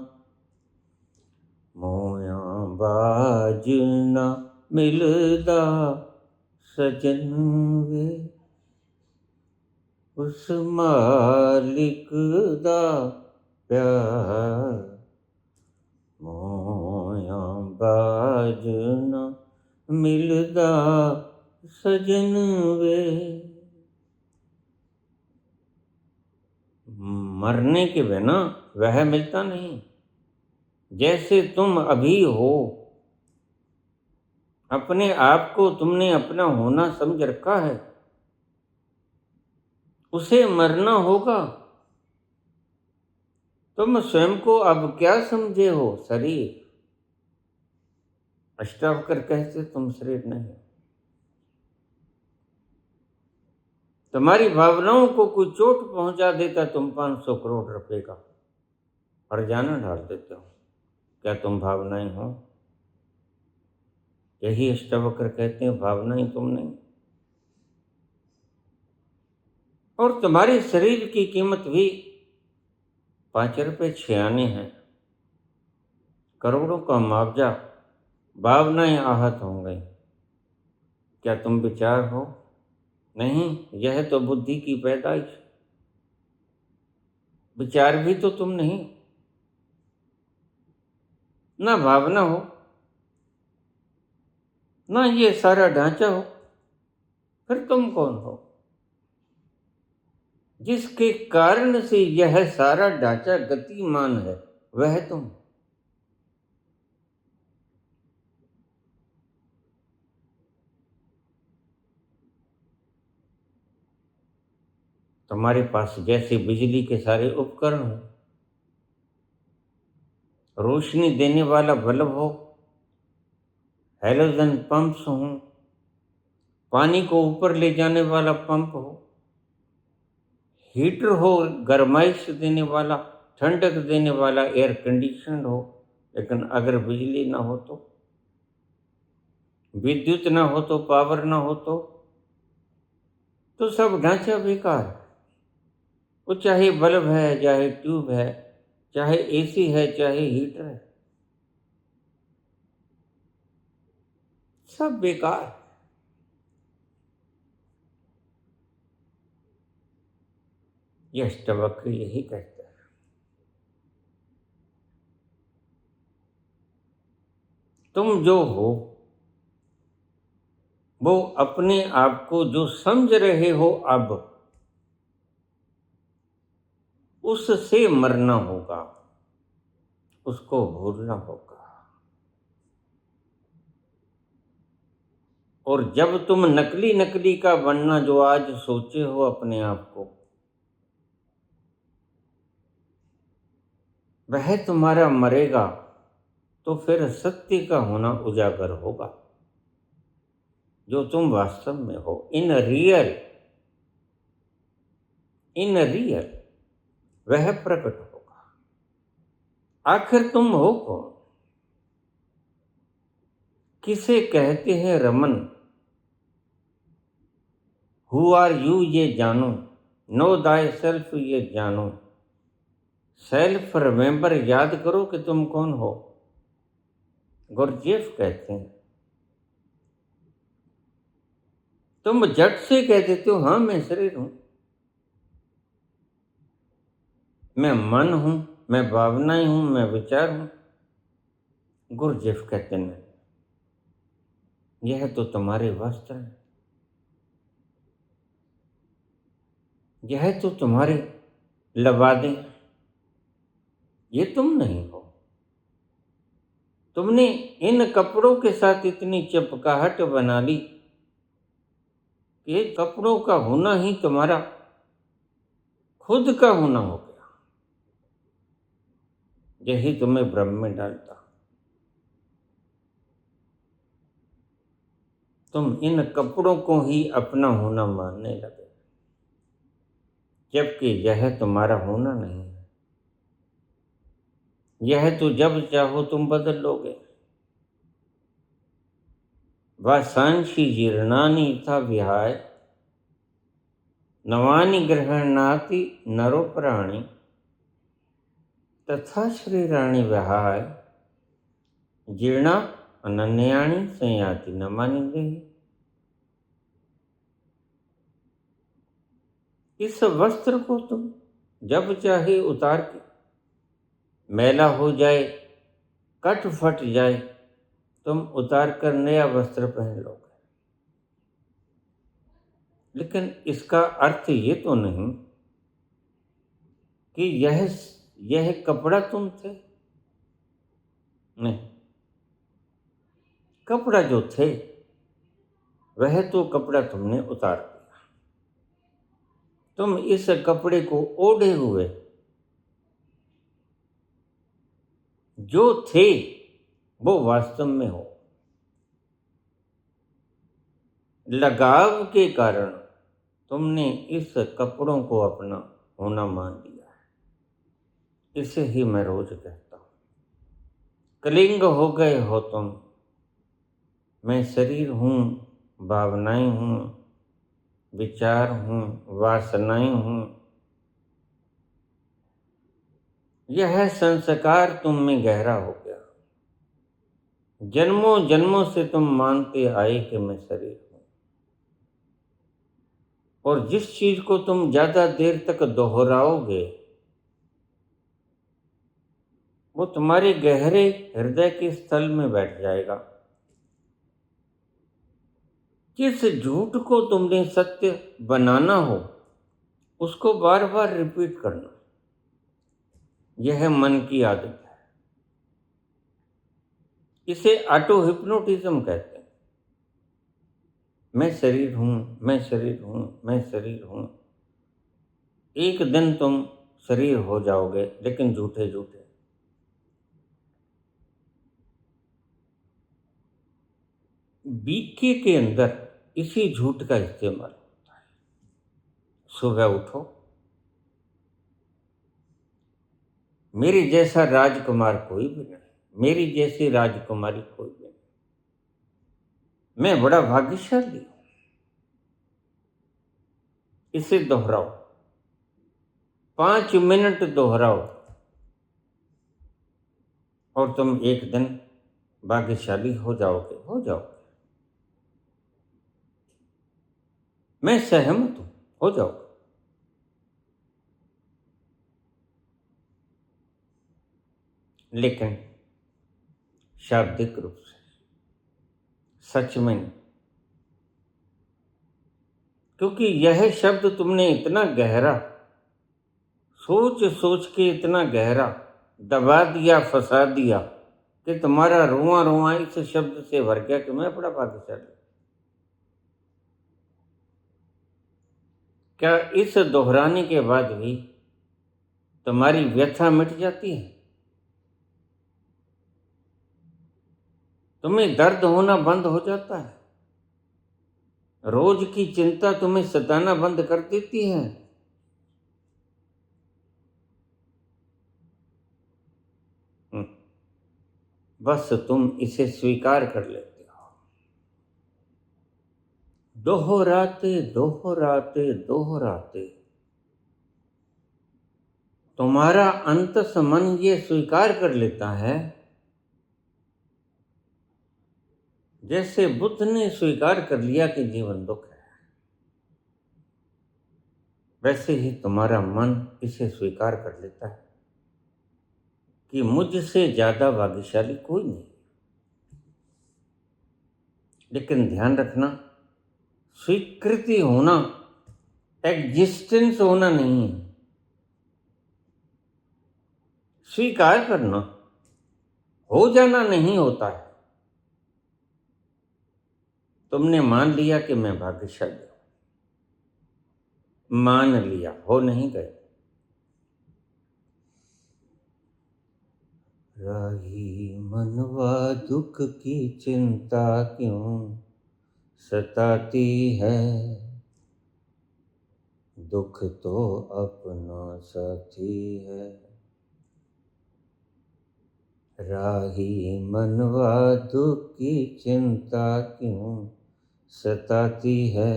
मोया बाजना मिलदा सजन वे, उस मालिक दा प्यार मोया बाजना मिलदा सजन वे। मरने के बिना वह मिलता नहीं। जैसे तुम अभी हो, अपने आप को तुमने अपना होना समझ रखा है, उसे मरना होगा। तुम स्वयं को अब क्या समझे हो? शरीर। अष्टावक्र कहते तुम शरीर नहीं। तुम्हारी भावनाओं को कोई चोट पहुंचा देता, तुम 500 करोड़ रुपए का हर्जाना डाल देते हो। क्या तुम भावनाएं हो? यही अष्टावक्र कहते हैं भावनाएं तुम नहीं। और तुम्हारे शरीर की कीमत भी 5 रुपए 6 आने हैं। करोड़ों का मुआवजा, भावनाएं आहत हो गई। क्या तुम विचार हो? नहीं, यह तो बुद्धि की पैदाइश। विचार भी तो तुम नहीं, ना भावना हो, ना ये सारा ढांचा हो, फिर तुम कौन हो? जिसके कारण से यह सारा ढांचा गतिमान है, वह तुम। तुम्हारे पास जैसे बिजली के सारे उपकरण हो, रोशनी देने वाला बल्ब हो, हैलोजन पंप्स हो, पानी को ऊपर ले जाने वाला पंप हो, हीटर हो गर्माइश देने वाला, ठंडक देने वाला एयर कंडीशन हो, लेकिन अगर बिजली ना हो तो, विद्युत ना हो तो, पावर ना हो तो सब ढांचा बेकार है। वो चाहे बल्ब है, चाहे ट्यूब है, चाहे एसी है, चाहे हीटर है, सब बेकार है। यह अष्टावक्र यही कहता है। तुम जो हो वो अपने आप को जो समझ रहे हो, अब उससे मरना होगा, उसको भूलना होगा। और जब तुम नकली नकली का बनना जो आज सोचे हो अपने आप को, वह तुम्हारा मरेगा तो फिर सत्य का होना उजागर होगा, जो तुम वास्तव में हो। इन रियल वह प्रकट होगा। आखिर तुम हो कौन? किसे कहते हैं रमन? हु आर यू ये जानो, नो दाई सेल्फ ये जानो। सेल्फ रिमेंबर, याद करो कि तुम कौन हो। गुरजेफ कहते हैं तुम झट से कह देते हो हाँ मैं शरीर हूं, मैं मन हूं, मैं भावनाएं हूं, मैं विचार हूं। गुरुदेव कहते हैं यह तो तुम्हारे वस्त्र हैं, यह तो तुम्हारे लबादे हैं, ये तुम नहीं हो। तुमने इन कपड़ों के साथ इतनी चिपकाहट बना ली कि ये कपड़ों का होना ही तुम्हारा खुद का होना हो गया। यही तुम्हें भ्रम में डालता। तुम इन कपड़ों को ही अपना होना मानने लगे, जबकि यह तुम्हारा होना नहीं है। यह तो जब चाहो तुम बदल लोगे। वासांशी जीर्णानि यथा विहाय, नवानि गृह्णाति नरो प्राणी, तथा शरीराणि विहाय, जीर्णा अनन्यानि संयाति नमानि देहि। इस वस्त्र को तुम जब चाहे उतार के, मैला हो जाए, कट फट जाए, तुम उतार कर नया वस्त्र पहन लोगे। लेकिन इसका अर्थ ये तो नहीं कि यह कपड़ा तुम थे। नहीं, कपड़ा जो थे वह तो कपड़ा तुमने उतार दिया। तुम इस कपड़े को ओढ़े हुए जो थे वो वास्तव में हो। लगाव के कारण तुमने इस कपड़ों को अपना होना मान लिया है। इसे ही मैं रोज कहता हूं, कलिंग हो गए हो तुम। मैं शरीर हूं, भावनाएं हूं, विचार हूं, वासनाएं हूं। यह संस्कार तुम में गहरा हो गया। जन्मों जन्मों से तुम मानते आए कि मैं शरीर हूं, और जिस चीज को तुम ज्यादा देर तक दोहराओगे वो तुम्हारे गहरे हृदय के स्थल में बैठ जाएगा। जिस झूठ को तुमने सत्य बनाना हो उसको बार बार रिपीट करना, यह मन की आदत है। इसे ऑटो हिप्नोटिज्म कहते हैं। मैं शरीर हूं, मैं शरीर हूं, मैं शरीर हूं। एक दिन तुम शरीर हो जाओगे, लेकिन झूठे झूठे। बीके के अंदर इसी झूठ का इस्तेमाल होता है। सुबह उठो, मेरे जैसा राजकुमार कोई भी नहीं, मेरी जैसी राजकुमारी कोई भी नहीं, मैं बड़ा भाग्यशाली हूं। इसे दोहराओ, 5 मिनट दोहराओ, और तुम एक दिन भाग्यशाली हो जाओगे, हो जाओगे। मैं सहमत हूं, हो जाओगे। लेकिन शाब्दिक रूप से, सच में नहीं। क्योंकि यह शब्द तुमने इतना गहरा सोच सोच के इतना गहरा दबा दिया, फंसा दिया कि तुम्हारा रुआ रुआ इस शब्द से भर गया कि मैं बड़ा भाग्यशाली। क्या इस दोहराने के बाद भी तुम्हारी व्यथा मिट जाती है? तुम्हें दर्द होना बंद हो जाता है? रोज की चिंता तुम्हें सताना बंद कर देती है? बस तुम इसे स्वीकार कर लेते हो। दोहराते दोहराते दोहराते तुम्हारा अंतस मन ये स्वीकार कर लेता है, जैसे बुद्ध ने स्वीकार कर लिया कि जीवन दुख है। वैसे ही तुम्हारा मन इसे स्वीकार कर लेता है कि मुझसे ज़्यादा भाग्यशाली कोई नहीं। लेकिन ध्यान रखना, स्वीकृति होना एग्जिस्टेंस होना नहीं है। स्वीकार करना हो जाना नहीं होता है। तुमने मान लिया कि मैं भाग्यशाली हूं, मान लिया, हो नहीं गए। राही मनवा दुख की चिंता क्यों सताती है, दुख तो अपना साथी है। राही मनवा दुख की चिंता क्यों सताती है,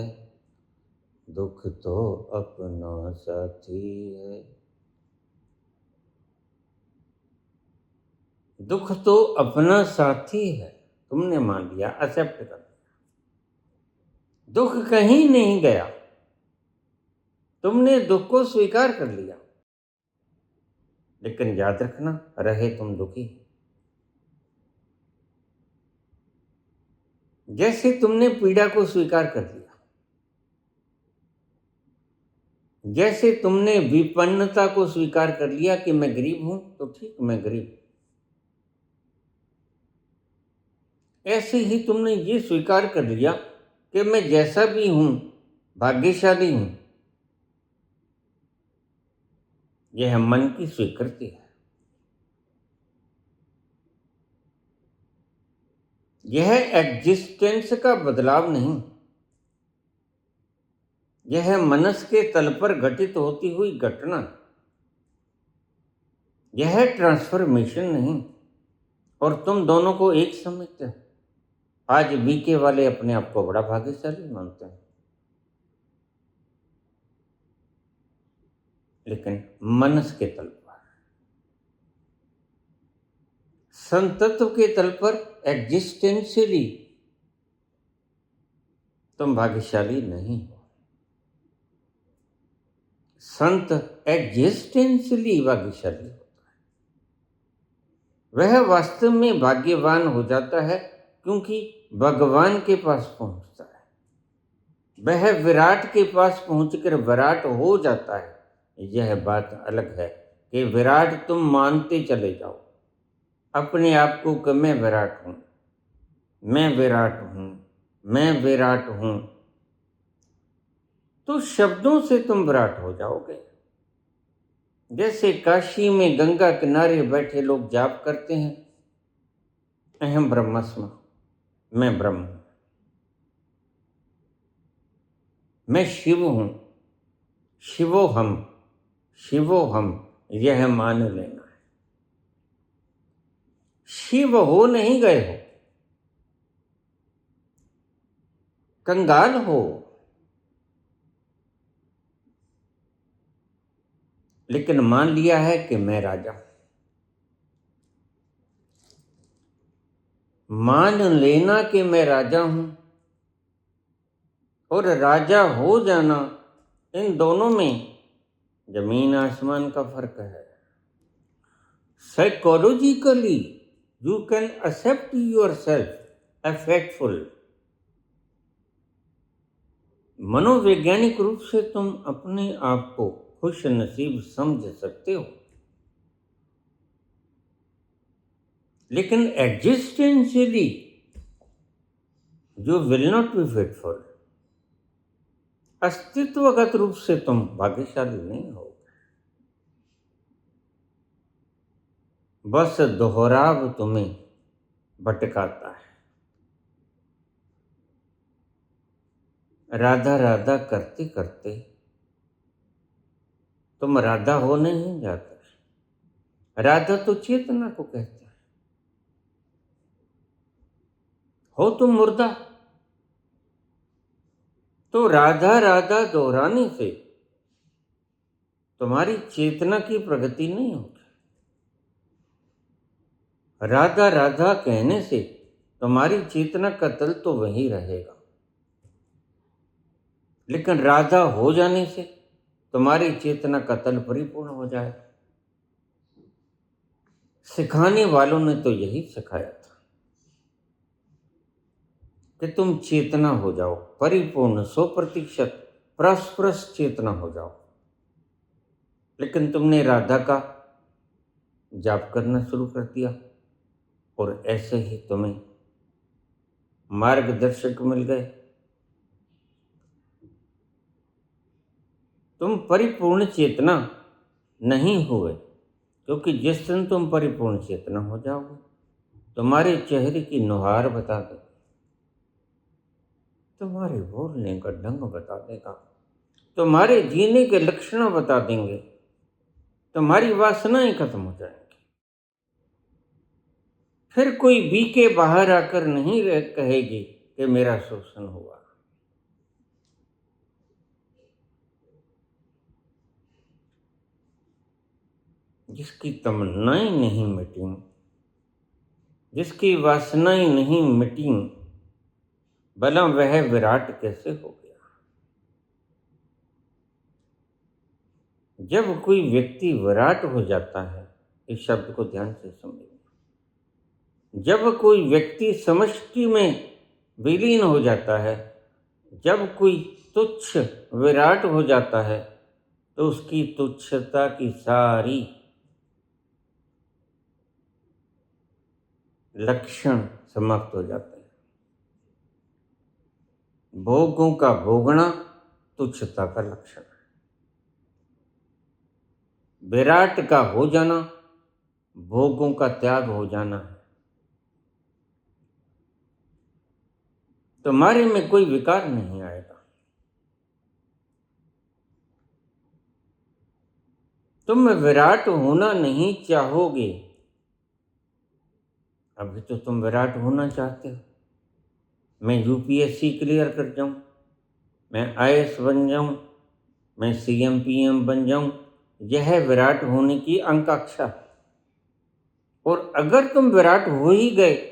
दुख तो अपना साथी है। दुख तो अपना साथी है, तुमने मान लिया, एक्सेप्ट कर लिया। दुख कहीं नहीं गया, तुमने दुख को स्वीकार कर लिया। लेकिन याद रखना, रहे तुम दुखी। जैसे तुमने पीड़ा को स्वीकार कर लिया, जैसे तुमने विपन्नता को स्वीकार कर लिया कि मैं गरीब हूं, तो ठीक, मैं गरीब। ऐसे ही तुमने ये स्वीकार कर लिया कि मैं जैसा भी हूं भाग्यशाली हूं। यह मन की स्वीकृति है। यह एग्जिस्टेंस का बदलाव नहीं, यह मनस के तल पर घटित होती हुई घटना। यह ट्रांसफॉर्मेशन नहीं। और तुम दोनों को एक समझते हो। आज बीके वाले अपने आप को बड़ा भाग्यशाली मानते हैं, लेकिन मनस के तल पर, संतत्व के तल पर, एग्जिस्टेंशियली तुम भाग्यशाली नहीं हो। संत एग्जिस्टेंशियली भाग्यशाली होता है। वह वास्तव में भाग्यवान हो जाता है क्योंकि भगवान के पास पहुंचता है। वह विराट के पास पहुंचकर विराट हो जाता है। यह बात अलग है कि विराट तुम मानते चले जाओ अपने आप को कि मैं विराट हूं, मैं विराट हूं, मैं विराट हूं। तो शब्दों से तुम विराट हो जाओगे। जैसे काशी में गंगा किनारे बैठे लोग जाप करते हैं, अहम ब्रह्मस्म, मैं ब्रह्म हूं, मैं शिव हूं, शिवोहम, शिवोहम, यह मान लेना है। शिव हो नहीं गए हो, कंगाल हो, लेकिन मान लिया है कि मैं राजा हूं। मान लेना कि मैं राजा हूं और राजा हो जाना, इन दोनों में जमीन आसमान का फर्क है। Psychologically you can accept yourself effectful. मनोवैज्ञानिक रूप से तुम अपने आप को खुश नसीब समझ सकते हो, लेकिन existentially you will not be fateful. अस्तित्वगत रूप से तुम भाग्यशाली नहीं हो। बस दोहराव तुम्हें भटकाता है। राधा राधा करते करते तुम राधा हो नहीं जाते। राधा तो चेतना को कहते हैं। हो तुम मुर्दा, तो राधा राधा दोहराने से तुम्हारी चेतना की प्रगति नहीं होगी। राधा राधा कहने से तुम्हारी चेतना का तल तो वही रहेगा, लेकिन राधा हो जाने से तुम्हारी चेतना का तल परिपूर्ण हो जाए। सिखाने वालों ने तो यही सिखाया था कि तुम चेतना हो जाओ, परिपूर्ण 100% प्रस्फुरस चेतना हो जाओ। लेकिन तुमने राधा का जाप करना शुरू कर दिया और ऐसे ही तुम्हें मार्गदर्शक मिल गए। तुम परिपूर्ण चेतना नहीं हुए, क्योंकि जिस दिन तुम परिपूर्ण चेतना हो जाओगे, तुम्हारे चेहरे की नुहार बता देगा, तुम्हारे बोलने का ढंग बता देगा, तुम्हारे जीने के लक्षण बता देंगे, तुम्हारी वासनाएं खत्म हो जाएंगी। फिर कोई बीके बाहर आकर नहीं कहेगी कि मेरा शोषण हुआ। जिसकी तमन्नाएं नहीं मिटी, जिसकी वासनाएं नहीं मिटी, भला वह विराट कैसे हो गया। जब कोई व्यक्ति विराट हो जाता है, इस शब्द को ध्यान से समझिए, जब कोई व्यक्ति समष्टि में विलीन हो जाता है, जब कोई तुच्छ विराट हो जाता है, तो उसकी तुच्छता की सारी लक्षण समाप्त हो जाते हैं। भोगों का भोगना तुच्छता का लक्षण है। विराट का हो जाना भोगों का त्याग हो जाना है। तुम्हारे में कोई विकार नहीं आएगा। तुम विराट होना नहीं चाहोगे। अभी तो तुम विराट होना चाहते हो। मैं यूपीएससी क्लियर कर जाऊं, मैं आईएएस बन जाऊं, मैं सीएम पीएम बन जाऊं, यह विराट होने की आकांक्षा। और अगर तुम विराट हो ही गए,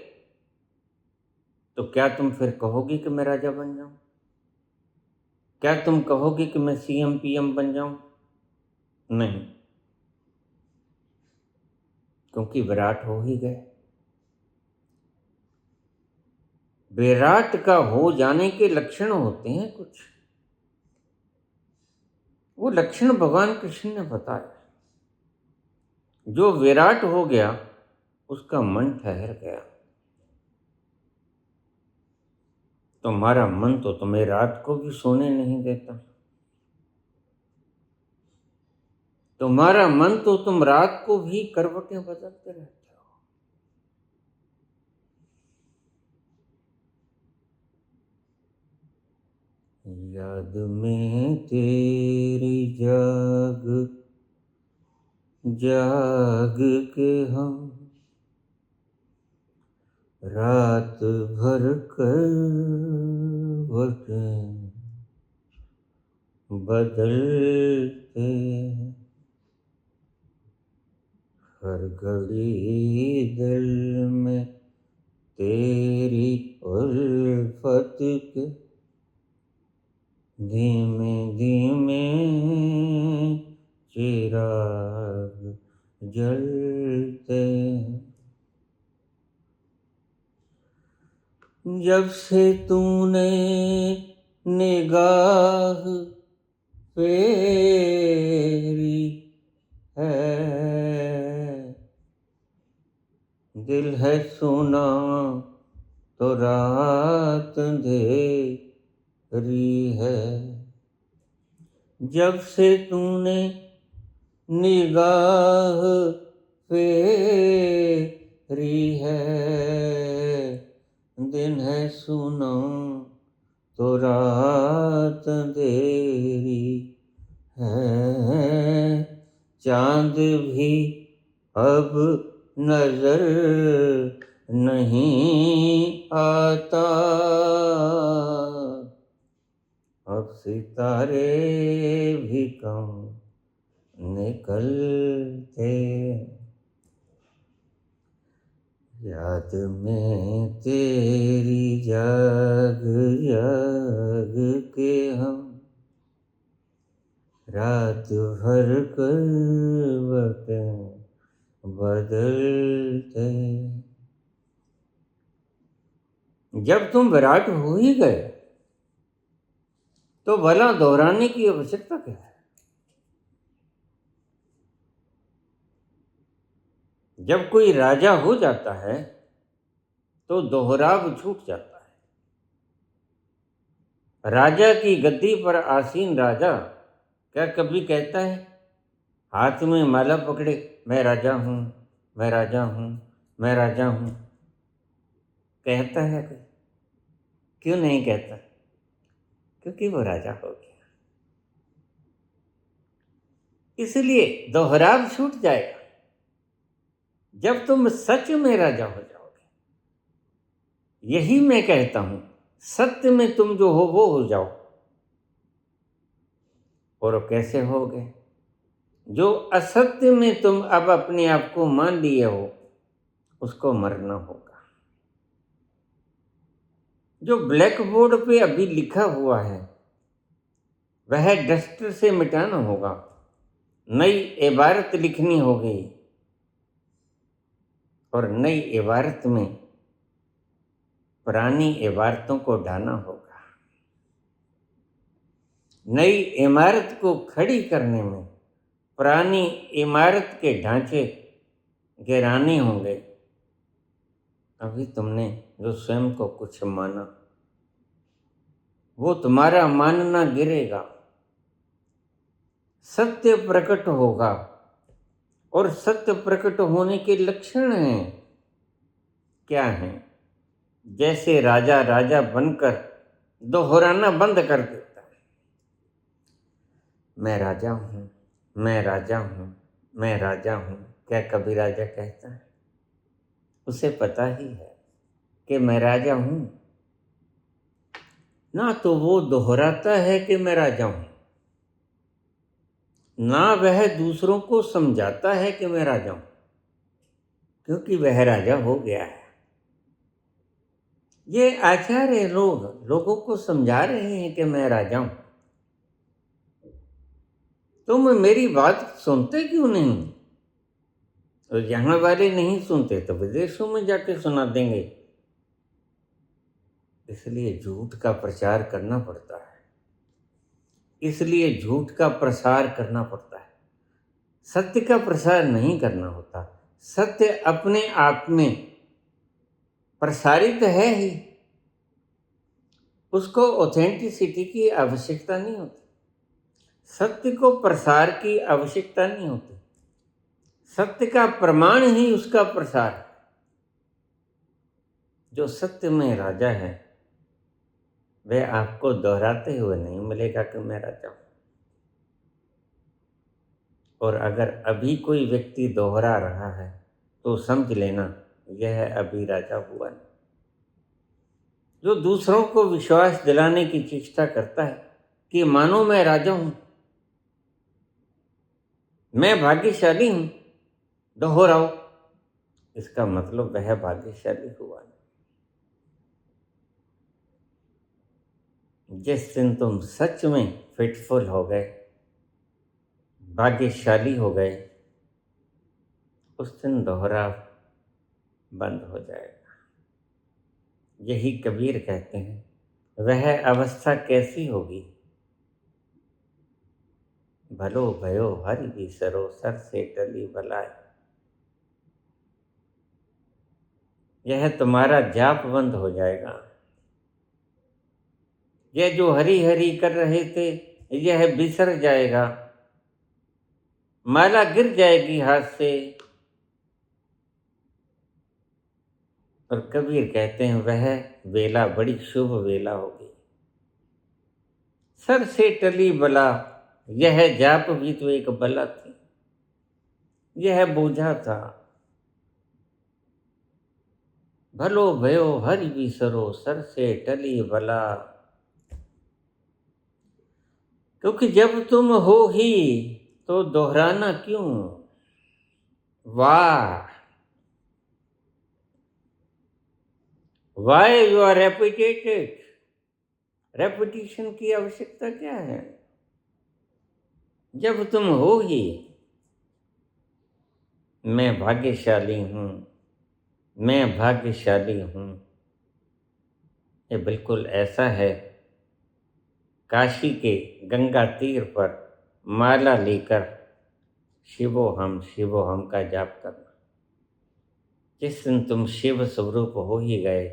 तो क्या तुम फिर कहोगे कि मैं राजा बन जाऊं? क्या तुम कहोगे कि मैं सीएम पीएम बन जाऊं? नहीं, क्योंकि विराट हो ही गए। विराट का हो जाने के लक्षण होते हैं कुछ, वो लक्षण भगवान कृष्ण ने बताया। जो विराट हो गया उसका मन ठहर गया। तुम्हारा मन तो तुम्हें रात को भी सोने नहीं देता। तुम्हारा मन तो तुम रात को भी करवटें बदलते रहते हो। याद में तेरी जाग जाग के हम रात भर करवटें बदलते, हर घड़ी दिल में तेरी उल्फत के धीमे धीमे चिराग जलते। जब से तूने निगाह फेरी है, दिल है सुना तो रात अंधेरी है। जब से तूने निगाह फेरी है, दिन है सुना तो रात अंधेरी है। चांद भी अब नजर नहीं आता, अब सितारे भी कम निकलते। याद में तेरी जाग जाग के हम रात रात भर करवट बदलते। जब तुम विराट हो ही गए तो भला दोहराने की आवश्यकता क्या है? जब कोई राजा हो जाता है तो दोहराव छूट जाता है। राजा की गद्दी पर आसीन राजा क्या कभी कहता है, हाथ में माला पकड़े, मैं राजा हूं, मैं राजा हूं, मैं राजा हूं? कहता है कोई? क्यों नहीं कहता? क्योंकि वो राजा हो गया। इसलिए दोहराव छूट जाएगा जब तुम सच में राजा हो जाओगे। यही मैं कहता हूं, सत्य में तुम जो हो वो हो जाओ। और कैसे होगे? जो असत्य में तुम अब अपने आप को मान लिए हो उसको मरना होगा। जो ब्लैक बोर्ड पे अभी लिखा हुआ है वह डस्टर से मिटाना होगा। नई इबारत लिखनी होगी और नई इबारत में पुरानी इबारतों को ढाना होगा। नई इमारत को खड़ी करने में पुरानी इमारत के ढांचे गिराने होंगे। अभी तुमने जो स्वयं को कुछ माना वो तुम्हारा मानना गिरेगा, सत्य प्रकट होगा। और सत्य प्रकट होने के लक्षण हैं क्या हैं? जैसे राजा राजा बनकर दोहराना बंद कर देता है, मैं राजा हूं, मैं राजा हूं, मैं राजा हूं। क्या कभी राजा कहता है? उसे पता ही है कि मैं राजा हूं। ना तो वो दोहराता है कि मैं राजा हूं, ना वह दूसरों को समझाता है कि मैं राजा हूं, क्योंकि वह राजा हो गया है। ये आचार्य लोग लोगों को समझा रहे हैं कि मैं राजा हूं। तुम मेरी बात सुनते क्यों नहीं? तो यहाँ वाले नहीं सुनते तो विदेशों में जाके सुना देंगे। इसलिए झूठ का प्रचार करना पड़ता है, इसलिए झूठ का प्रसार करना पड़ता है। सत्य का प्रसार नहीं करना होता। सत्य अपने आप में प्रसारित है ही, उसको ऑथेंटिसिटी की आवश्यकता नहीं होती। सत्य को प्रसार की आवश्यकता नहीं होती। सत्य का प्रमाण ही उसका प्रसार है। जो सत्य में राजा है वह आपको दोहराते हुए नहीं मिलेगा कि मैं राजा हूं। और अगर अभी कोई व्यक्ति दोहरा रहा है तो समझ लेना यह अभी राजा हुआ नहीं। जो दूसरों को विश्वास दिलाने की चेष्टा करता है कि मानो मैं राजा हूं, मैं भाग्यशाली हूं, दोहराओ, इसका मतलब वह भाग्यशाली हुआ नहीं। जिस दिन तुम सच में फिटफुल हो गए, भाग्यशाली हो गए, उस दिन दोहराव बंद हो जाएगा। यही कबीर कहते हैं, वह अवस्था कैसी होगी, भलो भयो हरि बिसरो सर से टली बलाय। यह तुम्हारा जाप बंद हो जाएगा। यह जो हरि हरि कर रहे थे यह बिसर जाएगा, माला गिर जाएगी हाथ से। और कबीर कहते हैं वह वेला बड़ी शुभ वेला होगी। सर से टली बला, यह जाप भी तो एक बला थी, यह बोझा था। भलो भयो हरि बिसरो सर से टली बला। क्योंकि जब तुम हो ही तो दोहराना क्यों? वाह, वाई यू आर रेपिटेटेड। रेपिटेशन की आवश्यकता क्या है? जब तुम हो ही मैं भाग्यशाली हूँ, मैं भाग्यशाली हूँ, ये बिल्कुल ऐसा है काशी के गंगा तीर पर माला लेकर शिवो हम का जाप करना। जिस दिन तुम शिव स्वरूप हो ही गए,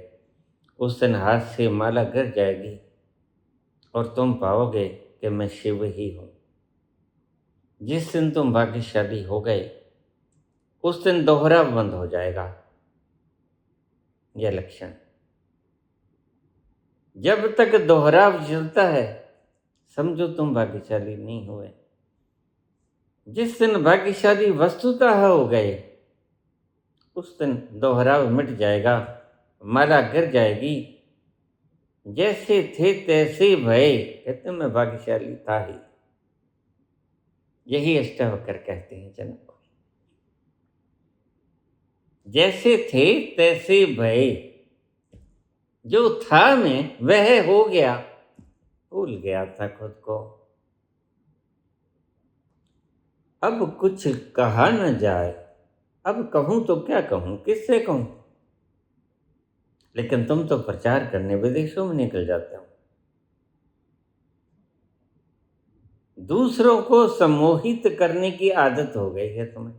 उस दिन हाथ से माला गिर जाएगी और तुम पाओगे कि मैं शिव ही हूँ। जिस दिन तुम भाग्यशाली हो गए, उस दिन दोहराव बंद हो जाएगा। यह लक्षण, जब तक दोहराव चलता है समझो तुम भाग्यशाली नहीं हुए। जिस दिन भाग्यशाली वस्तुतः हो गए, उस दिन दोहराव मिट जाएगा, माला गिर जाएगी। जैसे थे तैसे भये, कहते मैं भाग्यशाली था ही। यही अष्टावक्र कहते हैं जनक। जैसे थे तैसे भये, जो था मैं वह हो गया, भूल गया था खुद को। अब कुछ कहा न जाए, अब कहूं तो क्या कहूं, किससे कहूं। लेकिन तुम तो प्रचार करने विदेशों में निकल जाते हो, दूसरों को सम्मोहित करने की आदत हो गई है तुम्हें।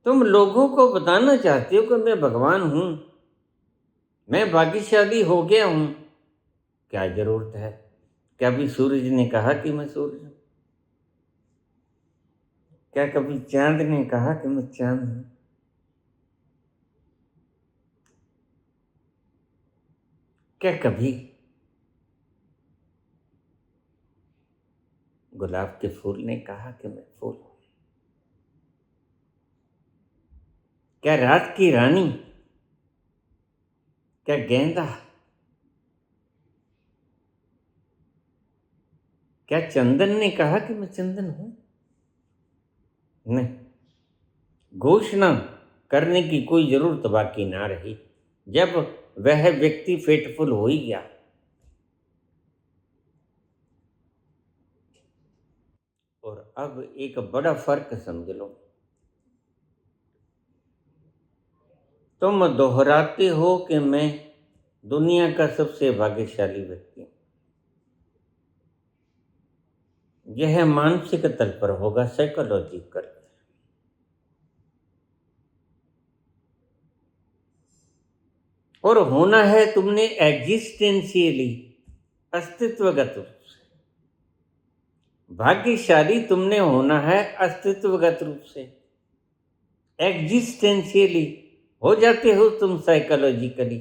तुम लोगों को बताना चाहते हो कि मैं भगवान हूं, मैं भाग्यशाली हो गया हूं। क्या जरूरत है? क्या अभी सूरज ने कहा कि मैं सूरज हूं? क्या कभी चांद ने कहा कि मैं चांद हूं? क्या कभी गुलाब के फूल ने कहा कि मैं फूल हूं? क्या रात की रानी, क्या गेंदा, क्या चंदन ने कहा कि मैं चंदन हूं? नहीं, घोषणा करने की कोई जरूरत बाकी ना रही जब वह व्यक्ति फेटफुल हो ही गया। और अब एक बड़ा फर्क समझ लो, तुम दोहराते हो कि मैं दुनिया का सबसे भाग्यशाली व्यक्ति हूं। यह मानसिक तल पर होगा, साइकोलॉजिकल। और होना है तुमने एग्जिस्टेंशियली, अस्तित्वगत रूप से। भाग्यशाली तुमने होना है अस्तित्वगत रूप से। एग्जिस्टेंशियली हो जाते हो तुम साइकोलॉजिकली।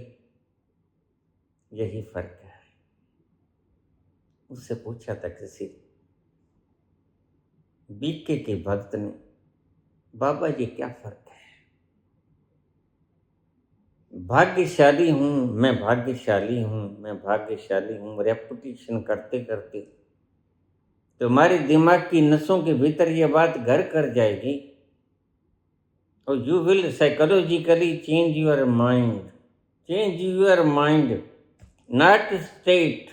यही फर्क है। उससे पूछा था किसी बीके के भक्त ने, बाबा जी क्या फर्क है? भाग्यशाली हूं, मैं भाग्यशाली हूं, मैं भाग्यशाली हूं, रेपुटेशन करते करते तुम्हारे दिमाग की नसों के भीतर यह बात घर कर जाएगी और you will psychologically change your mind. Change your mind, not state.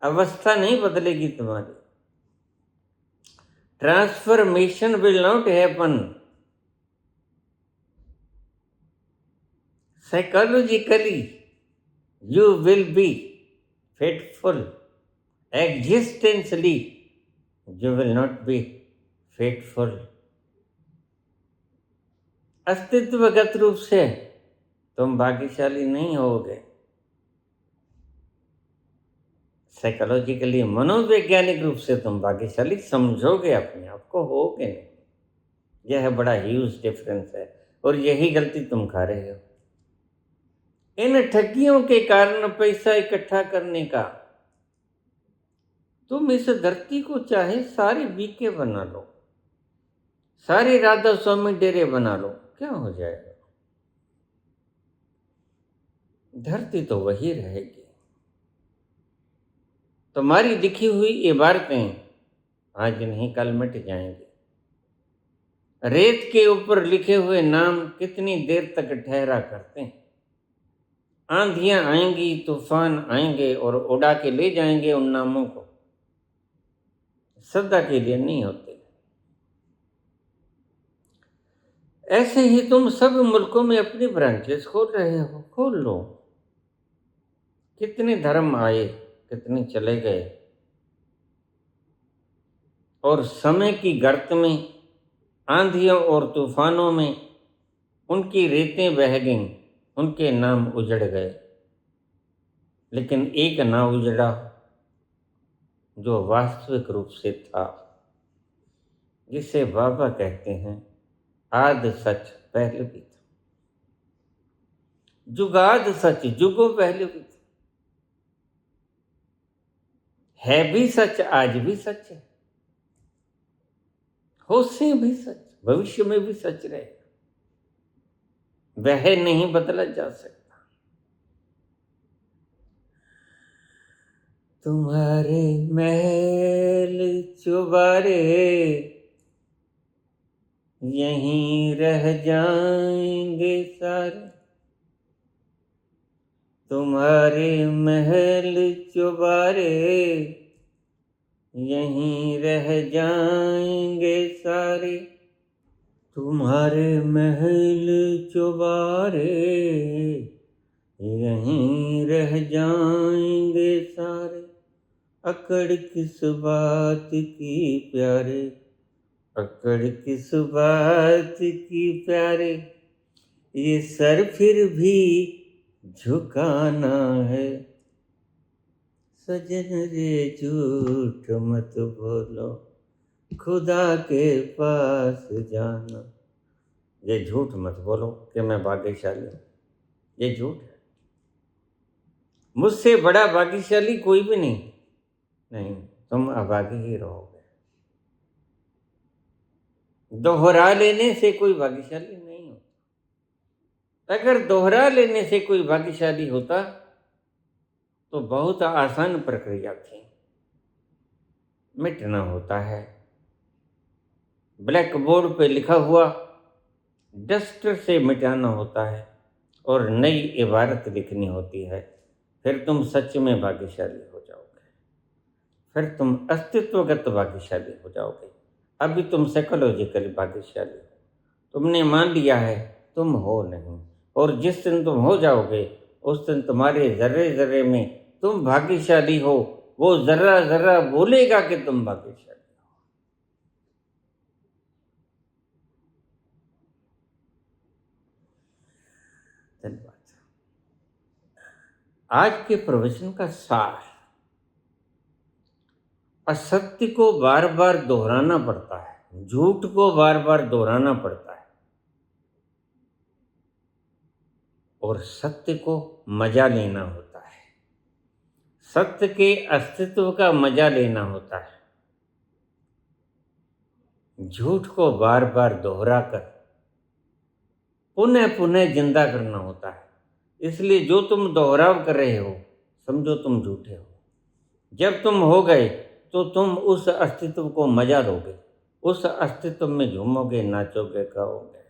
अवस्था नहीं बदलेगी तुम्हारी। Transformation will not happen. Psychologically you will be faithful. Existentially you will not be faithful. अस्तित्वगत रूप से तुम भाग्यशाली नहीं होगे। साइकोलॉजिकली, मनोवैज्ञानिक रूप से तुम भाग्यशाली समझोगे अपने आप को, होगे नहीं। यह बड़ा ह्यूज डिफरेंस है और यही गलती तुम खा रहे हो। इन ठगियों के कारण पैसा इकट्ठा करने का, तुम इस धरती को चाहे सारे बीके बना लो, सारे राधा स्वामी डेरे बना लो, क्या हो जाएगा? धरती तो वही रहेगी। तुम्हारी लिखी हुई इबारतें आज नहीं कल मिट जाएंगी। रेत के ऊपर लिखे हुए नाम कितनी देर तक ठहरा करते हैं। आंधियां आएंगी, तूफान आएंगे और उड़ा के ले जाएंगे उन नामों को। सदा के लिए नहीं होते। ऐसे ही तुम सब मुल्कों में अपनी ब्रांचेस खोल रहे हो, खोल लो। कितने धर्म आए, कितने चले गए, और समय की गर्त में, आंधियों और तूफानों में उनकी रेतें बह गईं, उनके नाम उजड़ गए, लेकिन एक ना उजड़ा जो वास्तविक रूप से था, जिसे बाबा कहते हैं आद सच पहले भी था, जुगाद सच जुगों पहले भी था, है भी सच, आज भी सच है, हो से भी सच, भविष्य में भी सच रहेगा, वह नहीं बदला जा सकता। तुम्हारे महल चुबारे यहीं रह जाएंगे सारे, तुम्हारे महल चुबारे यहीं रह जाएंगे सारे, तुम्हारे महल चुबारे यहीं रह जाएंगे सारे, अकड़ किस बात की प्यारे, अकड़ किस बात की प्यारे, ये सर फिर भी झुकाना है, सजन रे झूठ मत बोलो, खुदा के पास जाना। ये झूठ मत बोलो कि मैं भाग्यशाली हूँ, ये झूठ है। मुझसे बड़ा भाग्यशाली कोई भी नहीं, तुम अभागी ही रहोगे। दोहरा लेने से कोई भाग्यशाली नहीं होता। अगर दोहरा लेने से कोई भाग्यशाली होता तो बहुत आसान प्रक्रिया थी। मिटना होता है, ब्लैक बोर्ड पे लिखा हुआ डस्टर से मिटाना होता है और नई इबारत लिखनी होती है, फिर तुम सच में भाग्यशाली हो जाओगे, फिर तुम अस्तित्वगत भाग्यशाली हो जाओगे। अभी तुम साइकोलॉजिकली भाग्यशाली हो, तुमने मान लिया है तुम हो नहीं, और जिस दिन तुम हो जाओगे उस दिन तुम्हारे जर्रे जर्रे में तुम भाग्यशाली हो, वो जर्रा जर्रा बोलेगा कि तुम भाग्यशाली हो। धन्यवाद। आज के प्रवचन का सार, असत्य को बार बार दोहराना पड़ता है, झूठ को बार बार दोहराना पड़ता है, और सत्य को मजा लेना होता है, सत्य के अस्तित्व का मजा लेना होता है। झूठ को बार बार दोहरा कर पुनः पुनः जिंदा करना होता है। इसलिए जो तुम दोहराव कर रहे हो, समझो तुम झूठे हो। जब तुम हो गए तो तुम उस अस्तित्व को मजा लोगे, उस अस्तित्व में झूमोगे, नाचोगे, गाओगे।